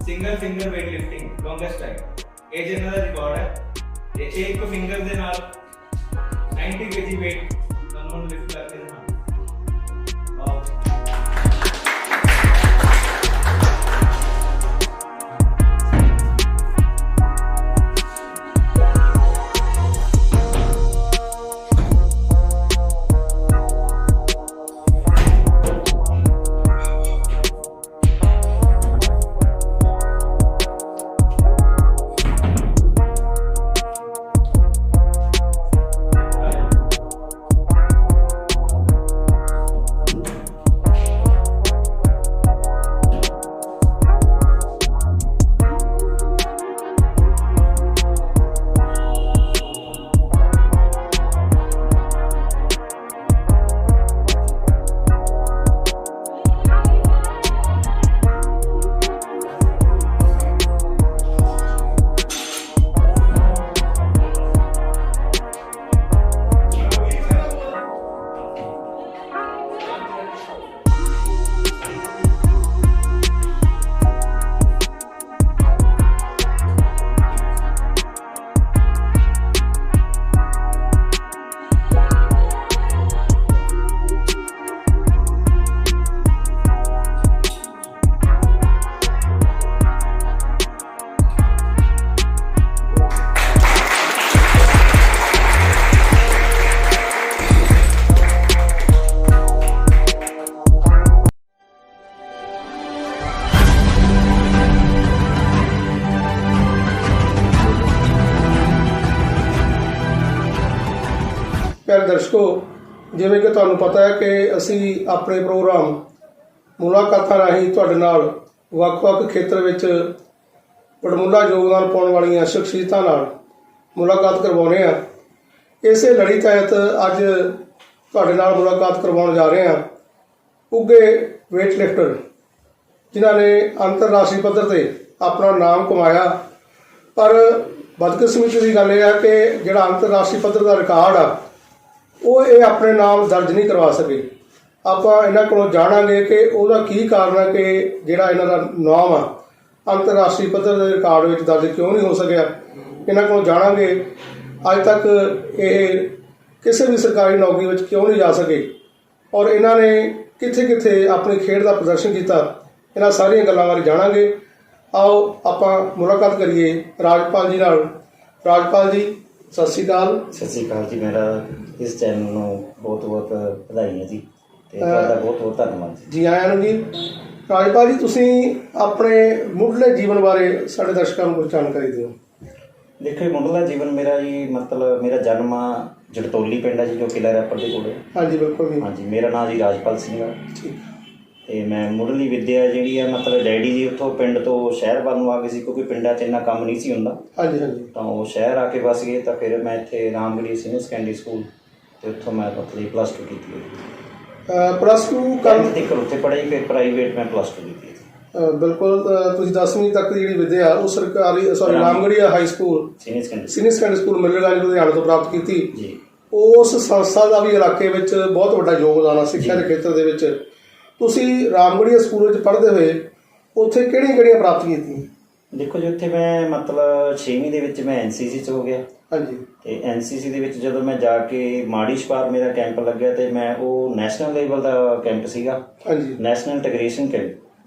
Single finger weight lifting longest time. ਇਹ ਜਿਹਨਾਂ ਦਾ record ਹੈ। ਇਹ ਇੱਕ ਫਿੰਗਰ ਦੇ ਨਾਲ 90 kg weight ਤੁਹਾਨੂੰ ਲਿਫਟ ਕਰਕੇ ਦਿਖਾਣਾ। ਵਾਓ। ਪਿਆਰੇ ਦਰਸ਼ਕੋ, ਜਿਵੇਂ ਕਿ ਤੁਹਾਨੂੰ ਪਤਾ ਹੈ ਕਿ ਅਸੀਂ ਆਪਣੇ ਪ੍ਰੋਗਰਾਮ ਮੁਲਾਕਾਤਾਂ ਰਾਹੀਂ ਤੁਹਾਡੇ ਨਾਲ ਵੱਖ-ਵੱਖ ਖੇਤਰ ਵਿੱਚ ਵਡਮੁੱਲਾ ਯੋਗਦਾਨ ਪਾਉਣ ਵਾਲੀਆਂ ਸ਼ਖਸੀਅਤਾਂ ਨਾਲ ਮੁਲਾਕਾਤ ਕਰਵਾਉਂਦੇ ਹਾਂ। ਇਸੇ ਲੜੀ ਤਹਿਤ ਅੱਜ ਤੁਹਾਡੇ ਨਾਲ ਮੁਲਾਕਾਤ ਕਰਵਾਉਣ ਜਾ ਰਹੇ ਹਾਂ ਉੱਘੇ ਵੇਟ ਲਿਫਟਰ ਜਿਨ੍ਹਾਂ ਨੇ ਅੰਤਰਰਾਸ਼ਟਰੀ ਪੱਧਰ 'ਤੇ ਆਪਣਾ ਨਾਮ ਕਮਾਇਆ। ਪਰ ਬਦਕਿਸਮਤੀ ਦੀ ਗੱਲ ਇਹ ਹੈ ਕਿ ਜਿਹੜਾ ਅੰਤਰਰਾਸ਼ਟਰੀ ਪੱਧਰ ਦਾ ਰਿਕਾਰਡ ਆ ਉਹ ਇਹ ਆਪਣੇ ਨਾਮ ਦਰਜ ਨਹੀਂ ਕਰਵਾ ਸਕੇ। ਆਪਾਂ ਇਹਨਾਂ ਕੋਲੋਂ ਜਾਣਾਂਗੇ ਕਿ ਉਹਦਾ ਕੀ ਕਾਰਨ ਹੈ ਕਿ ਜਿਹੜਾ ਇਹਨਾਂ ਦਾ ਨਾਮ ਆ ਅੰਤਰਰਾਸ਼ਟਰੀ ਪੱਧਰ ਦੇ ਰਿਕਾਰਡ ਵਿੱਚ ਦਰਜ ਕਿਉਂ ਨਹੀਂ ਹੋ ਸਕਿਆ। ਇਹਨਾਂ ਕੋਲੋਂ ਜਾਣਾਂਗੇ ਅੱਜ ਤੱਕ ਇਹ ਕਿਸੇ ਵੀ ਸਰਕਾਰੀ ਨੌਕਰੀ ਵਿੱਚ ਕਿਉਂ ਨਹੀਂ ਜਾ ਸਕੇ ਔਰ ਇਹਨਾਂ ਨੇ ਕਿੱਥੇ ਕਿੱਥੇ ਆਪਣੀ ਖੇਡ ਦਾ ਪ੍ਰਦਰਸ਼ਨ ਕੀਤਾ। ਇਹਨਾਂ ਸਾਰੀਆਂ ਗੱਲਾਂ ਬਾਰੇ ਜਾਣਾਂਗੇ। ਆਓ ਆਪਾਂ ਮੁਲਾਕਾਤ ਕਰੀਏ ਰਾਜਪਾਲ ਜੀ ਨਾਲ। ਰਾਜਪਾਲ ਜੀ ਸਤਿ ਸ਼੍ਰੀ ਅਕਾਲ। ਸਤਿ ਸ਼੍ਰੀ ਅਕਾਲ ਜੀ। ਮੇਰਾ ਇਸ ਚੈਨਲ ਨੂੰ ਬਹੁਤ ਬਹੁਤ ਵਧਾਈਆਂ ਜੀ ਤੇ ਤੁਹਾਡਾ ਬਹੁਤ ਬਹੁਤ ਧੰਨਵਾਦ ਜੀ। ਆਇਆਂ ਨੂੰ ਜੀ। ਰਾਜਪਾਲ ਜੀ, ਤੁਸੀਂ ਆਪਣੇ ਮੁੱਢਲੇ ਜੀਵਨ ਬਾਰੇ ਸਾਡੇ ਦਰਸ਼ਕਾਂ ਨੂੰ ਕੁਝ ਜਾਣਕਾਰੀ ਦਿਓ। ਦੇਖੋ, ਮੁੱਢਲਾ ਜੀਵਨ ਮੇਰਾ ਜੀ ਮਤਲਬ ਮੇਰਾ ਜਨਮ ਜੜਤੋਲੀ ਪਿੰਡ ਹੈ ਜੀ, ਜੋ ਕਿਲ੍ਹਾ ਰੈਪਰ ਦੇ ਕੋਲ। ਹਾਂਜੀ ਬਿਲਕੁਲ ਜੀ। ਹਾਂਜੀ, ਮੇਰਾ ਨਾਮ ਜੀ ਰਾਜਪਾਲ ਸਿੰਘ ਆ। ਠੀਕ। ਤੇ ਮੈਂ ਮੁੱਢਲੀ ਵਿੱਦਿਆ ਜਿਹੜੀ ਆ ਮਤਲਬ ਡੈਡੀ ਜੀ ਉੱਥੋਂ ਪਿੰਡ ਤੋਂ ਸ਼ਹਿਰ ਵੱਲ ਨੂੰ ਆ ਗਏ ਸੀ, ਕਿਉਂਕਿ ਪਿੰਡਾਂ 'ਚ ਇੰਨਾ ਕੰਮ ਨਹੀਂ ਸੀ ਹੁੰਦਾ। ਹਾਂਜੀ ਹਾਂਜੀ। ਤਾਂ ਉਹ ਸ਼ਹਿਰ ਆ ਕੇ ਵਸ ਗਏ। ਤਾਂ ਫਿਰ ਮੈਂ ਇੱਥੇ ਰਾਮਗੜ੍ਹੀ ਸੀਨੀਅਰ ਸੈਕੰਡਰੀ ਸਕੂਲ ਤੇ ਉੱਥੋਂ ਮੈਂ ਮਤਲਬ +2 ਕੀਤੀ ਹੈ। +2 ਕਰਨ ਤੱਕ ਉੱਥੇ ਪੜ੍ਹਾਈ, ਫਿਰ ਪ੍ਰਾਈਵੇਟ ਮੈਂ +2 ਕੀਤੀ ਹੈ। ਬਿਲਕੁਲ। ਤੁਸੀਂ 10ਵੀਂ ਤੱਕ ਦੀ ਜਿਹੜੀ ਵਿੱਦਿਆ ਉਹ ਸਰਕਾਰੀ Ramgarhia high school senior secondary school Millerganj Ludhiana ਤੋਂ ਪ੍ਰਾਪਤ ਕੀਤੀ ਜੀ। ਉਸ ਸੰਸਥਾ ਦਾ ਵੀ ਇਲਾਕੇ ਵਿੱਚ ਬਹੁਤ ਵੱਡਾ ਯੋਗਦਾਨ ਆ ਸਿੱਖਿਆ ਦੇ ਖੇਤਰ ਦੇ ਵਿੱਚ। ਤੁਸੀਂ ਰਾਮਗੜ੍ਹੀ ਸਕੂਲ ਵਿੱਚ ਪੜ੍ਹਦੇ ਹੋਏ ਉੱਥੇ ਕਿਹੜੀਆਂ ਪ੍ਰਾਪਤੀਆਂ ਕੀਤੀਆਂ? ਦੇਖੋ ਜੀ, ਉੱਥੇ ਮੈਂ ਮਤਲਬ 6ਵੀਂ ਦੇ ਵਿੱਚ ਮੈਂ NCC 'ਚ ਹੋ ਗਿਆ। ਹਾਂਜੀ। ਤੇ NCC ਦੇ ਵਿੱਚ ਜਦੋਂ ਮੈਂ ਜਾ ਕੇ ਮਾੜੀ ਛਪਾਰ ਮੇਰਾ ਕੈਂਪ ਲੱਗਿਆ ਤੇ ਮੈਂ ਉਹ ਨੈਸ਼ਨਲ ਲੈਵਲ ਦਾ ਕੈਂਪ ਸੀਗਾ। ਹਾਂਜੀ। ਨੈਸ਼ਨਲ ਇੰਟੀਗ੍ਰੇਸ਼ਨ ਕੈਂਪ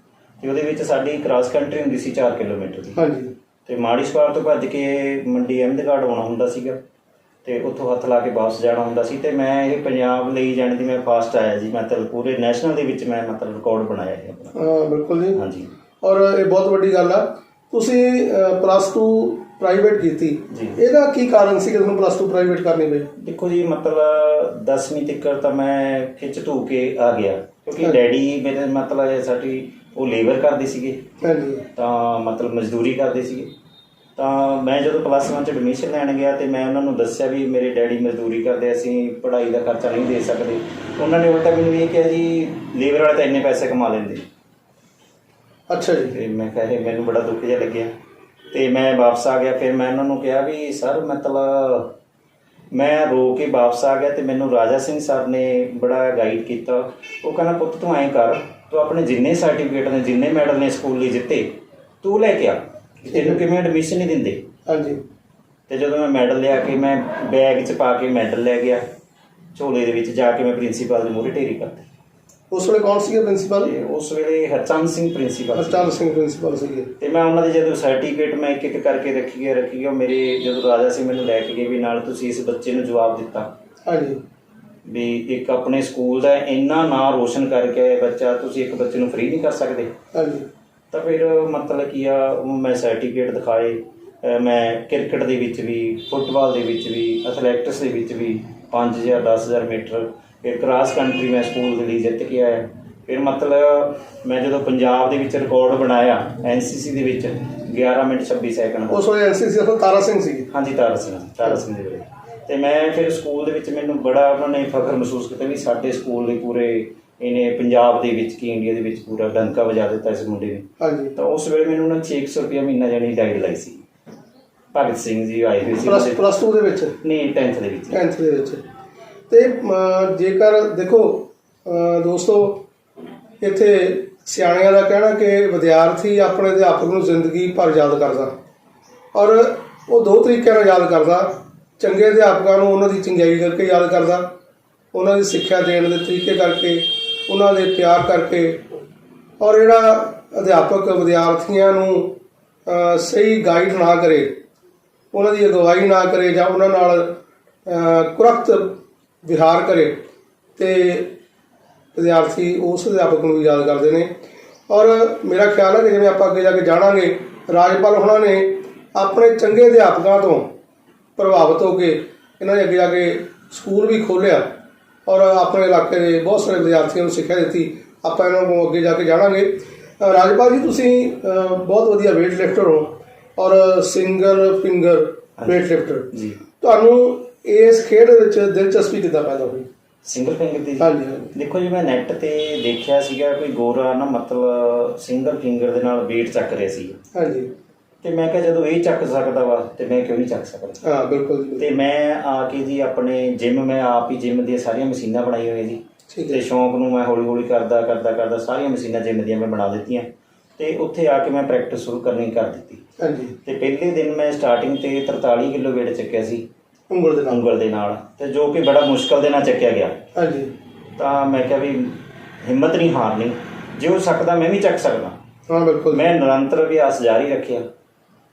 ਤੇ ਉਹਦੇ ਵਿੱਚ ਸਾਡੀ ਕ੍ਰਾਸ ਕੰਟਰੀ ਹੁੰਦੀ ਸੀ 4 ਕਿਲੋਮੀਟਰ ਦੀ। ਹਾਂਜੀ। ਤੇ ਮਾੜੀ ਛਪਾਰ ਤੋਂ ਭੱਜ ਕੇ ਮੰਡੀ ਅਹਿਮਦਗੜ੍ਹ ਆਉਣਾ ਹੁੰਦਾ ਸੀਗਾ ਤੇ ਉੱਥੋਂ ਹੱਥ ਲਾ ਕੇ ਵਾਪਸ ਜਾਣਾ ਹੁੰਦਾ ਸੀ। ਤੇ ਮੈਂ ਇਹ ਪੰਜਾਬ ਲਈ ਜਾਣ ਦੀ ਮੈਂ ਫਾਸਟ ਆਇਆ ਜੀ। ਮਤਲਬ ਪੂਰੇ ਨੈਸ਼ਨਲ ਦੇ ਵਿੱਚ ਮੈਂ ਮਤਲਬ ਰਿਕਾਰਡ ਬਣਾਇਆ ਹੈ ਆਪਣਾ। ਬਿਲਕੁਲ ਜੀ। ਹਾਂਜੀ। ਔਰ ਇਹ ਬਹੁਤ ਵੱਡੀ ਗੱਲ ਆ। ਤੁਸੀਂ +2 ਪ੍ਰਾਈਵੇਟ ਕੀਤੀ ਜੀ। ਇਹਦਾ ਕੀ ਕਾਰਨ ਸੀ ਕਿ ਤੁਹਾਨੂੰ +2 ਪ੍ਰਾਈਵੇਟ ਕਰਨੀ ਪਈ? ਦੇਖੋ ਜੀ, ਮਤਲਬ 10ਵੀਂ ਤੱਕ ਤਾਂ ਮੈਂ ਖਿੱਚ ਧੂ ਕੇ ਆ ਗਿਆ, ਕਿਉਂਕਿ ਡੈਡੀ ਮੇਰੇ ਮਤਲਬ ਸਾਡੀ ਉਹ ਲੇਬਰ ਕਰਦੇ ਸੀਗੇ। ਹਾਂਜੀ। ਤਾਂ ਮਤਲਬ ਮਜ਼ਦੂਰੀ ਕਰਦੇ ਸੀਗੇ। ਤਾਂ ਮੈਂ ਜਦੋਂ +1 'ਚ ਐਡਮਿਸ਼ਨ ਲੈਣ ਗਿਆ ਤੇ ਮੈਂ ਉਹਨਾਂ ਨੂੰ ਦੱਸਿਆ ਵੀ ਮੇਰੇ ਡੈਡੀ ਮਜ਼ਦੂਰੀ ਕਰਦੇ, ਅਸੀਂ ਪੜ੍ਹਾਈ ਦਾ ਖਰਚਾ ਨਹੀਂ ਦੇ ਸਕਦੇ। ਉਹਨਾਂ ਨੇ ਉਲਟਾ ਮੈਨੂੰ ਇਹ ਕਿਹਾ ਜੀ ਲੇਬਰ ਵਾਲੇ ਤਾਂ ਇੰਨੇ ਪੈਸੇ ਕਮਾ ਲੈਂਦੇ। ਅੱਛਾ ਜੀ। ਤੇ ਮੈਂ ਕਿਹਾ ਮੈਨੂੰ ਬੜਾ ਦੁੱਖ ਜਿਹਾ ਲੱਗਿਆ ਤੇ ਮੈਂ ਵਾਪਸ ਆ ਗਿਆ। ਫਿਰ ਮੈਂ ਉਹਨਾਂ ਨੂੰ ਕਿਹਾ ਵੀ ਸਰ ਮਤਲਬ ਮੈਂ ਰੋ ਕੇ ਵਾਪਸ ਆ ਗਿਆ ਤੇ ਮੈਨੂੰ ਰਾਜਾ ਸਿੰਘ ਸਰ ਨੇ ਬੜਾ ਗਾਈਡ ਕੀਤਾ। ਉਹ ਕਹਿੰਦਾ ਪੁੱਤ ਤੂੰ ਐਂ ਕਰ, ਤੂੰ ਆਪਣੇ ਜਿੰਨੇ ਸਰਟੀਫਿਕੇਟ ਨੇ ਜਿੰਨੇ ਮੈਡਲ ਨੇ ਸਕੂਲ ਲਈ ਜਿੱਤੇ ਤੂੰ ਲੈ ਕੇ ਆ, ਤੈਨੂੰ ਕਿਵੇਂ ਐਡਮਿਸ਼ਨ ਨਹੀਂ ਦਿੰਦੇ। ਹਾਂਜੀ। ਤੇ ਜਦੋਂ ਮੈਂ ਮੈਡਲ ਲਿਆ ਕੇ ਮੈਂ ਬੈਗ 'ਚ ਪਾ ਕੇ ਮੈਡਲ ਲੈ ਗਿਆ, ਝੋਲੇ ਦੇ ਵਿੱਚ ਜਾ ਕੇ ਮੈਂ ਪ੍ਰਿੰਸੀਪਲ ਦੇ ਮੂਹਰੇ ਢੇਰੀ ਕਰਤੀ। ਉਸ ਵੇਲੇ ਕੌਣ ਸੀਗੇ ਪ੍ਰਿੰਸੀਪਲ? ਉਸ ਵੇਲੇ ਹਰਚੰਦ ਸਿੰਘ ਪ੍ਰਿੰਸੀਪਲ। ਹਰਚੰਦ ਸਿੰਘ ਪ੍ਰਿੰਸੀਪਲ ਸੀਗੇ। ਤੇ ਮੈਂ ਉਹਨਾਂ ਦੇ ਜਦੋਂ ਸਰਟੀਫਿਕੇਟ ਮੈਂ ਇੱਕ ਇੱਕ ਕਰਕੇ ਰੱਖੀ ਗਿਆ ਮੇਰੇ ਜਦੋਂ ਰਾਜਾ ਸਿੰਘ ਮੈਨੂੰ ਲੈ ਕੇ ਗਏ ਵੀ ਨਾਲ ਤੁਸੀਂ ਇਸ ਬੱਚੇ ਨੂੰ ਜਵਾਬ ਦਿੱਤਾ। ਹਾਂਜੀ। ਵੀ ਇੱਕ ਆਪਣੇ ਸਕੂਲ ਦਾ ਇੰਨਾ ਨਾਂ ਰੋਸ਼ਨ ਕਰਕੇ ਆਇਆ ਬੱਚਾ, ਤੁਸੀਂ ਇੱਕ ਬੱਚੇ ਨੂੰ ਫ੍ਰੀ ਨਹੀਂ ਕਰ ਸਕਦੇ। ਹਾਂਜੀ। ਤਾਂ ਫਿਰ ਮਤਲਬ ਕੀ ਆ, ਮੈਂ ਸਰਟੀਫਿਕੇਟ ਦਿਖਾਏ। ਮੈਂ ਕ੍ਰਿਕਟ ਦੇ ਵਿੱਚ ਵੀ, ਫੁੱਟਬਾਲ ਦੇ ਵਿੱਚ ਵੀ, ਐਥਲੈਟਿਕਸ ਦੇ ਵਿੱਚ ਵੀ 5000 10,000 ਮੀਟਰ, ਫਿਰ ਕ੍ਰਾਸ ਕੰਟਰੀ ਮੈਂ ਸਕੂਲ ਦੇ ਲਈ ਜਿੱਤ ਕੇ ਆਇਆ। ਫਿਰ ਮਤਲਬ ਮੈਂ ਜਦੋਂ ਪੰਜਾਬ ਦੇ ਵਿੱਚ ਰਿਕਾਰਡ ਬਣਾਇਆ NCC ਦੇ ਵਿੱਚ 11 ਮਿੰਟ 26 ਸੈਕਿੰਡ। ਉਸ ਵੇਲੇ NCC ਤੋਂ ਤਾਰਾ ਸਿੰਘ ਸੀ। ਹਾਂਜੀ, ਤਾਰਾ ਸਿੰਘ ਦੇ ਵੇਲੇ। ਤੇ ਮੈਂ ਫਿਰ ਸਕੂਲ ਦੇ ਵਿੱਚ ਮੈਨੂੰ ਬੜਾ ਉਹਨਾਂ ਨੇ ਫਖਰ ਮਹਿਸੂਸ ਕੀਤਾ ਵੀ ਸਾਡੇ ਸਕੂਲ ਦੇ ਪੂਰੇ ਇਹਨੇ ਪੰਜਾਬ ਦੇ ਵਿੱਚ ਕੀ ਇੰਡੀਆ ਦੇ ਵਿੱਚ ਪੂਰਾ ਡੰਕਾ ਵਜਾ ਦਿੱਤਾ ਇਸ ਮੁੰਡੇ ਨੇ। ਹਾਂਜੀ। ਤਾਂ ਉਸ ਵੇਲੇ ਮੈਨੂੰ ਉਹਨਾਂ 600 ਰੁਪਇਆ ਮਹੀਨਾ ਜਾਣੀ ਗਾਈਡ ਲਾਈ ਸੀ। ਭਗਤ ਸਿੰਘ ਜੀ ਆਏ ਹੋਏ ਸੀ ਪਲੱਸ 2 ਦੇ ਵਿੱਚ? ਨਹੀਂ, 10th ਦੇ ਵਿੱਚ। 10th ਦੇ ਵਿੱਚ। ਤੇ ਜੇਕਰ ਦੇਖੋ ਦੋਸਤੋ, ਇੱਥੇ ਸਿਆਣਿਆਂ ਦਾ ਕਹਿਣਾ ਕਿ ਵਿਦਿਆਰਥੀ ਆਪਣੇ ਅਧਿਆਪਕ ਨੂੰ ਜ਼ਿੰਦਗੀ ਭਰ ਯਾਦ ਕਰਦਾ, ਔਰ ਉਹ ਦੋ ਤਰੀਕਿਆਂ ਨਾਲ ਯਾਦ ਕਰਦਾ। ਚੰਗੇ ਅਧਿਆਪਕਾਂ ਨੂੰ ਉਹਨਾਂ ਦੀ ਚੰਗਿਆਈ ਕਰਕੇ ਯਾਦ ਕਰਦਾ, ਉਹਨਾਂ ਦੀ ਸਿੱਖਿਆ ਦੇਣ ਦੇ ਤਰੀਕੇ ਕਰਕੇ, ਉਹਨਾਂ ਦੇ ਪਿਆਰ ਕਰਕੇ। ਔਰ ਜਿਹੜਾ ਅਧਿਆਪਕ ਵਿਦਿਆਰਥੀਆਂ ਨੂੰ ਸਹੀ ਗਾਈਡ ਨਾ ਕਰੇ, ਉਹਨਾਂ ਦੀ ਅਗਵਾਈ ਨਾ ਕਰੇ ਜਾਂ ਉਹਨਾਂ ਨਾਲ ਕੁਰਖਤ ਵਿਹਾਰ ਕਰੇ, ਤੇ ਵਿਦਿਆਰਥੀ ਉਸ ਅਧਿਆਪਕ ਨੂੰ ਵੀ ਯਾਦ ਕਰਦੇ ਨੇ। ਔਰ ਮੇਰਾ ਖਿਆਲ ਹੈ ਕਿ ਜਿਵੇਂ ਆਪਾਂ ਅੱਗੇ ਜਾ ਕੇ ਜਾਣਾਂਗੇ, ਰਾਜਪਾਲ ਹੋਣਾ ਨੇ ਆਪਣੇ ਚੰਗੇ ਅਧਿਆਪਕਾਂ ਤੋਂ ਪ੍ਰਭਾਵਿਤ ਹੋ ਕੇ ਇਹਨਾਂ ਨੇ ਅੱਗੇ ਜਾ ਕੇ ਸਕੂਲ ਵੀ ਖੋਲ੍ਹਿਆ ਔਰ ਆਪਣੇ ਇਲਾਕੇ ਦੇ ਬਹੁਤ ਸਾਰੇ ਵਿਦਿਆਰਥੀਆਂ ਨੂੰ ਸਿੱਖਿਆ ਦਿੱਤੀ। ਆਪਾਂ ਇਹਨਾਂ ਨੂੰ ਅੱਗੇ ਜਾ ਕੇ ਜਾਣਾਂਗੇ। ਰਾਜਪਾਲ ਜੀ, ਤੁਸੀਂ ਬਹੁਤ ਵਧੀਆ ਵੇਟ ਲਿਫਟਰ ਹੋ ਔਰ ਸਿੰਗਲ ਫਿੰਗਰ ਵੇਟ ਲਿਫਟਰ ਜੀ। ਤੁਹਾਨੂੰ ਇਸ ਖੇਡ ਵਿੱਚ ਦਿਲਚਸਪੀ ਕਿੱਦਾਂ ਪੈਦਾ ਹੋਈ? ਸਿੰਗਲ ਫਿੰਗਰ ਦੀ? ਹਾਂਜੀ। ਦੇਖੋ ਜੀ, ਮੈਂ ਨੈੱਟ ਤੇ ਦੇਖਿਆ ਸੀਗਾ ਕੋਈ ਗੋਰਾ ਨਾ ਮਤਲਬ ਸਿੰਗਲ ਫਿੰਗਰ ਦੇ ਨਾਲ ਵੇਟ ਚੱਕ ਰਿਹਾ ਸੀ। ਹਾਂਜੀ। ਤੇ ਮੈਂ ਕਿਹਾ ਜਦੋਂ ਇਹ ਚੱਕ ਸਕਦਾ ਵਾ ਤੇ ਮੈਂ ਕਿਉਂ ਨਹੀਂ ਚੱਕ ਸਕਦਾ। ਹਾਂ, ਬਿਲਕੁਲ ਜੀ। ਤੇ ਮੈਂ ਆ ਕੇ ਜੀ ਆਪਣੇ ਜਿਮ, ਮੈਂ ਆਪ ਹੀ ਜਿਮ ਦੀਆਂ ਸਾਰੀਆਂ ਮਸ਼ੀਨਾਂ ਬਣਾਈਆਂ ਹੋਈਆਂ ਜੀ। ਤੇ ਸ਼ੌਂਕ ਨੂੰ ਮੈਂ ਹੌਲੀ ਹੌਲੀ ਕਰਦਾ ਸਾਰੀਆਂ ਮਸ਼ੀਨਾਂ ਜਿਮ ਦੀਆਂ ਮੈਂ ਬਣਾ ਦਿੱਤੀਆਂ। ਤੇ ਉੱਥੇ ਆ ਕੇ ਮੈਂ ਪ੍ਰੈਕਟਿਸ ਸ਼ੁਰੂ ਕਰਨੀ ਕਰ ਦਿੱਤੀ। ਹਾਂਜੀ। ਤੇ ਪਹਿਲੇ ਦਿਨ ਮੈਂ ਸਟਾਰਟਿੰਗ ਤੇ 43 ਕਿਲੋ ਵੇਟ ਚੱਕਿਆ ਸੀ ਉਂਗਲ ਦੇ ਨਾਲ, ਤੇ ਜੋ ਕਿ ਬੜਾ ਮੁਸ਼ਕਲ ਦੇ ਨਾਲ ਚੱਕਿਆ ਗਿਆ। ਹਾਂਜੀ। ਤਾਂ ਮੈਂ ਕਿਹਾ ਵੀ ਹਿੰਮਤ ਨਹੀਂ ਹਾਰਨੀ, ਜੇ ਹੋ ਸਕਦਾ ਮੈਂ ਵੀ ਚੱਕ ਸਕਦਾ। ਹਾਂ, ਬਿਲਕੁਲ। ਮੈਂ ਨਿਰੰਤਰ ਅਭਿਆਸ ਜਾਰੀ ਰੱਖਿਆ।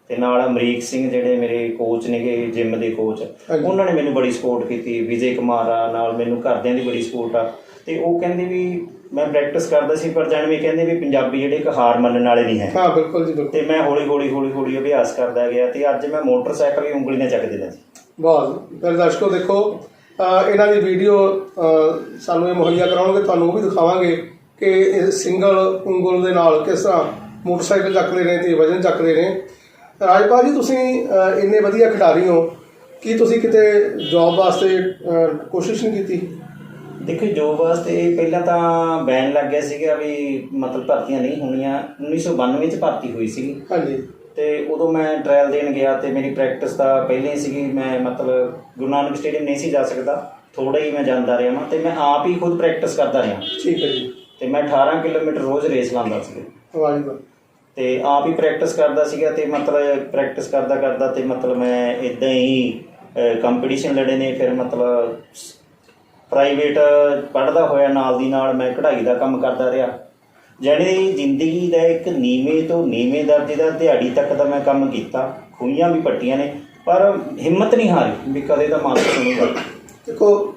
ਤੇ ਨਾਲ ਅਮਰੀਕ ਸਿੰਘ ਜਿਹੜੇ ਮੇਰੇ ਕੋਚ ਨੇਗੇ ਜਿਮ ਦੇ ਕੋਚ, ਉਹਨਾਂ ਨੇ ਮੈਨੂੰ ਬੜੀ ਸਪੋਰਟ ਕੀਤੀ। ਵਿਜੇ ਕੁਮਾਰ ਆ ਨਾਲ, ਮੈਨੂੰ ਘਰਦਿਆਂ ਦੀ ਬੜੀ ਸਪੋਰਟ ਆ। ਤੇ ਉਹ ਕਹਿੰਦੇ ਵੀ ਮੈਂ ਪ੍ਰੈਕਟਿਸ ਕਰਦਾ ਸੀ, ਪਰ ਜਾਣਵੇਂ ਕਹਿੰਦੇ ਵੀ ਪੰਜਾਬੀ ਜਿਹੜੇ ਇੱਕ ਹਾਰ ਮੰਨਣ ਵਾਲੇ ਨਹੀਂ ਹੈ। ਹਾਂ, ਬਿਲਕੁਲ ਜੀ, ਬਿਲਕੁਲ। ਤੇ ਮੈਂ ਹੌਲੀ ਅਭਿਆਸ ਕਰਦਾ ਗਿਆ ਤੇ ਅੱਜ ਮੈਂ ਮੋਟਰਸਾਈਕਲ ਵੀ ਉਂਗਲੀ ਨਾਲ ਚੱਕ ਦਿੰਦਾ ਜੀ। ਵਾਹ। ਫਿਰ ਦਰਸ਼ਕੋ ਦੇਖੋ, ਇਹਨਾਂ ਦੀ ਵੀਡੀਓ ਸਾਨੂੰ ਇਹ ਮੁਹੱਈਆ ਕਰਾਉਣਗੇ, ਤੁਹਾਨੂੰ ਉਹ ਵੀ ਦਿਖਾਵਾਂਗੇ ਕਿ ਇਹ ਸਿੰਗਲ ਉਂਗਲ ਦੇ ਨਾਲ ਕਿਸ ਤਰ੍ਹਾਂ ਮੋਟਰਸਾਈਕਲ ਚੱਕਦੇ ਨੇ ਤੇ ਵਜ਼ਨ ਚੱਕਦੇ ਨੇ। ਰਾਜਪਾਲ ਜੀ, ਤੁਸੀਂ ਇੰਨੇ ਵਧੀਆ ਖਿਡਾਰੀ ਹੋ, ਕੀ ਤੁਸੀਂ ਕਿਤੇ ਜੋਬ ਵਾਸਤੇ ਕੋਸ਼ਿਸ਼ ਨਹੀਂ ਕੀਤੀ? ਦੇਖੋ, ਜੋਬ ਵਾਸਤੇ ਪਹਿਲਾਂ ਤਾਂ ਬੈਨ ਲੱਗ ਗਿਆ ਸੀਗਾ ਵੀ ਮਤਲਬ ਭਰਤੀਆਂ ਨਹੀਂ ਹੋਣੀਆਂ। 1992 'ਚ ਭਰਤੀ ਹੋਈ ਸੀਗੀ। ਹਾਂਜੀ। ਤੇ ਉਦੋਂ ਮੈਂ ਟਰਾਇਲ ਦੇਣ ਗਿਆ ਤੇ ਮੇਰੀ ਪ੍ਰੈਕਟਿਸ ਤਾਂ ਪਹਿਲਾਂ ਹੀ ਸੀਗੀ। ਮੈਂ ਮਤਲਬ ਗੁਰੂ ਨਾਨਕ ਸਟੇਡੀਅਮ ਨਹੀਂ ਸੀ ਜਾ ਸਕਦਾ, ਥੋੜ੍ਹਾ ਹੀ ਮੈਂ ਜਾਂਦਾ ਰਿਹਾ ਤੇ ਮੈਂ ਆਪ ਹੀ ਖੁਦ ਪ੍ਰੈਕਟਿਸ ਕਰਦਾ ਰਿਹਾ। ਠੀਕ ਹੈ ਜੀ। ਤੇ ਮੈਂ 18 ਕਿਲੋਮੀਟਰ ਰੋਜ਼ ਰੇਸ ਲਾਉਂਦਾ ਸੀਗਾ। ਵਾਹ ਜੀ ਵਾਹ। ਤੇ ਆਪ ਹੀ ਪ੍ਰੈਕਟਿਸ ਕਰਦਾ ਸੀਗਾ ਤੇ ਮਤਲਬ ਪ੍ਰੈਕਟਿਸ ਕਰਦਾ ਤੇ ਮਤਲਬ ਮੈਂ ਇੱਦਾਂ ਹੀ ਕੰਪੀਟੀਸ਼ਨ ਲੜੇ ਨੇ। ਫਿਰ ਮਤਲਬ ਪ੍ਰਾਈਵੇਟ ਪੜ੍ਹਦਾ ਹੋਇਆ ਨਾਲ ਦੀ ਨਾਲ ਮੈਂ ਕਢਾਈ ਦਾ ਕੰਮ ਕਰਦਾ ਰਿਹਾ। ਜਾਣੀ ਜ਼ਿੰਦਗੀ ਦਾ ਇੱਕ ਨੀਵੇਂ ਤੋਂ ਨੀਵੇਂ ਦਰਜੇ ਦਾ ਦਿਹਾੜੀ ਤੱਕ ਦਾ ਮੈਂ ਕੰਮ ਕੀਤਾ। ਖੂਹੀਆਂ ਵੀ ਪੱਟੀਆਂ ਨੇ, ਪਰ ਹਿੰਮਤ ਨਹੀਂ ਹਾਰੀ ਵੀ ਕਦੇ ਤਾਂ ਮਾਨ ਸੁਣੂਗਾ। ਦੇਖੋ,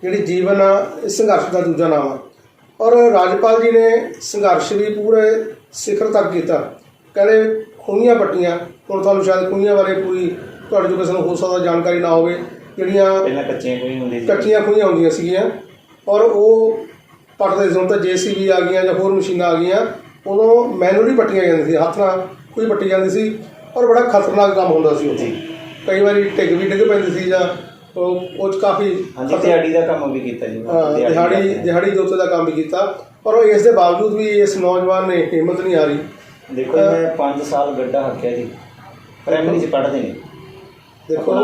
ਜਿਹੜੀ ਜੀਵਨ ਆ, ਇਹ ਸੰਘਰਸ਼ ਦਾ ਦੂਜਾ ਨਾਮ ਆ। ਔਰ ਰਾਜਪਾਲ ਜੀ ਨੇ ਸੰਘਰਸ਼ ਵੀ ਪੂਰੇ ਸਿਖਰ ਤੱਕ ਕੀਤਾ। ਕਹਿੰਦੇ ਖੂਹੀਆਂ ਪੱਟੀਆਂ। ਹੁਣ ਤੁਹਾਨੂੰ ਸ਼ਾਇਦ ਖੂਹੀਆਂ ਬਾਰੇ ਪੂਰੀ ਤੁਹਾਡੇ ਜੋ ਕਿਸੇ ਨੂੰ ਹੋ ਸਕਦਾ ਜਾਣਕਾਰੀ ਨਾ ਹੋਵੇ। ਜਿਹੜੀਆਂ ਪਹਿਲਾਂ ਕੱਚੀਆਂ ਖੂਹੀਆਂ ਹੁੰਦੀਆਂ ਸੀਗੀਆਂ ਔਰ ਉਹ ਪੱਟਦੇ ਸੀ। ਹੁਣ ਤਾਂ JCB ਆ ਗਈਆਂ ਜਾਂ ਹੋਰ ਮਸ਼ੀਨਾਂ ਆ ਗਈਆਂ। ਉਦੋਂ ਮੈਨੂਅਲੀ ਪੱਟੀਆਂ ਜਾਂਦੀਆਂ ਸੀ, ਹੱਥ ਨਾਲ ਖੂਹੀ ਪੱਟੀ ਜਾਂਦੀ ਸੀ ਔਰ ਬੜਾ ਖਤਰਨਾਕ ਕੰਮ ਹੁੰਦਾ ਸੀ ਉੱਥੇ। ਕਈ ਵਾਰੀ ਡਿੱਗ ਪੈਂਦੀ ਸੀ ਜਾਂ ਉਹ 'ਚ ਕਾਫੀ ਦਿਹਾੜੀ ਦਾ ਕੰਮ ਵੀ ਕੀਤਾ ਜੀ। ਦਿਹਾੜੀ ਜੋਤੇ ਦਾ ਕੰਮ ਵੀ ਕੀਤਾ। ਪਰ ਇਸ ਦੇ ਬਾਵਜੂਦ ਵੀ ਇਸ ਨੌਜਵਾਨ ਨੇ ਹਿੰਮਤ ਨਹੀਂ ਹਾਰੀ। ਦੇਖੋ, ਮੈਂ 5 ਸਾਲ ਗੱਡਾ ਹੱਕਿਆ ਜੀ, ਪ੍ਰਾਇਮਰੀ 'ਚ ਪੜ੍ਹਦੇ ਨੇ। ਦੇਖੋ,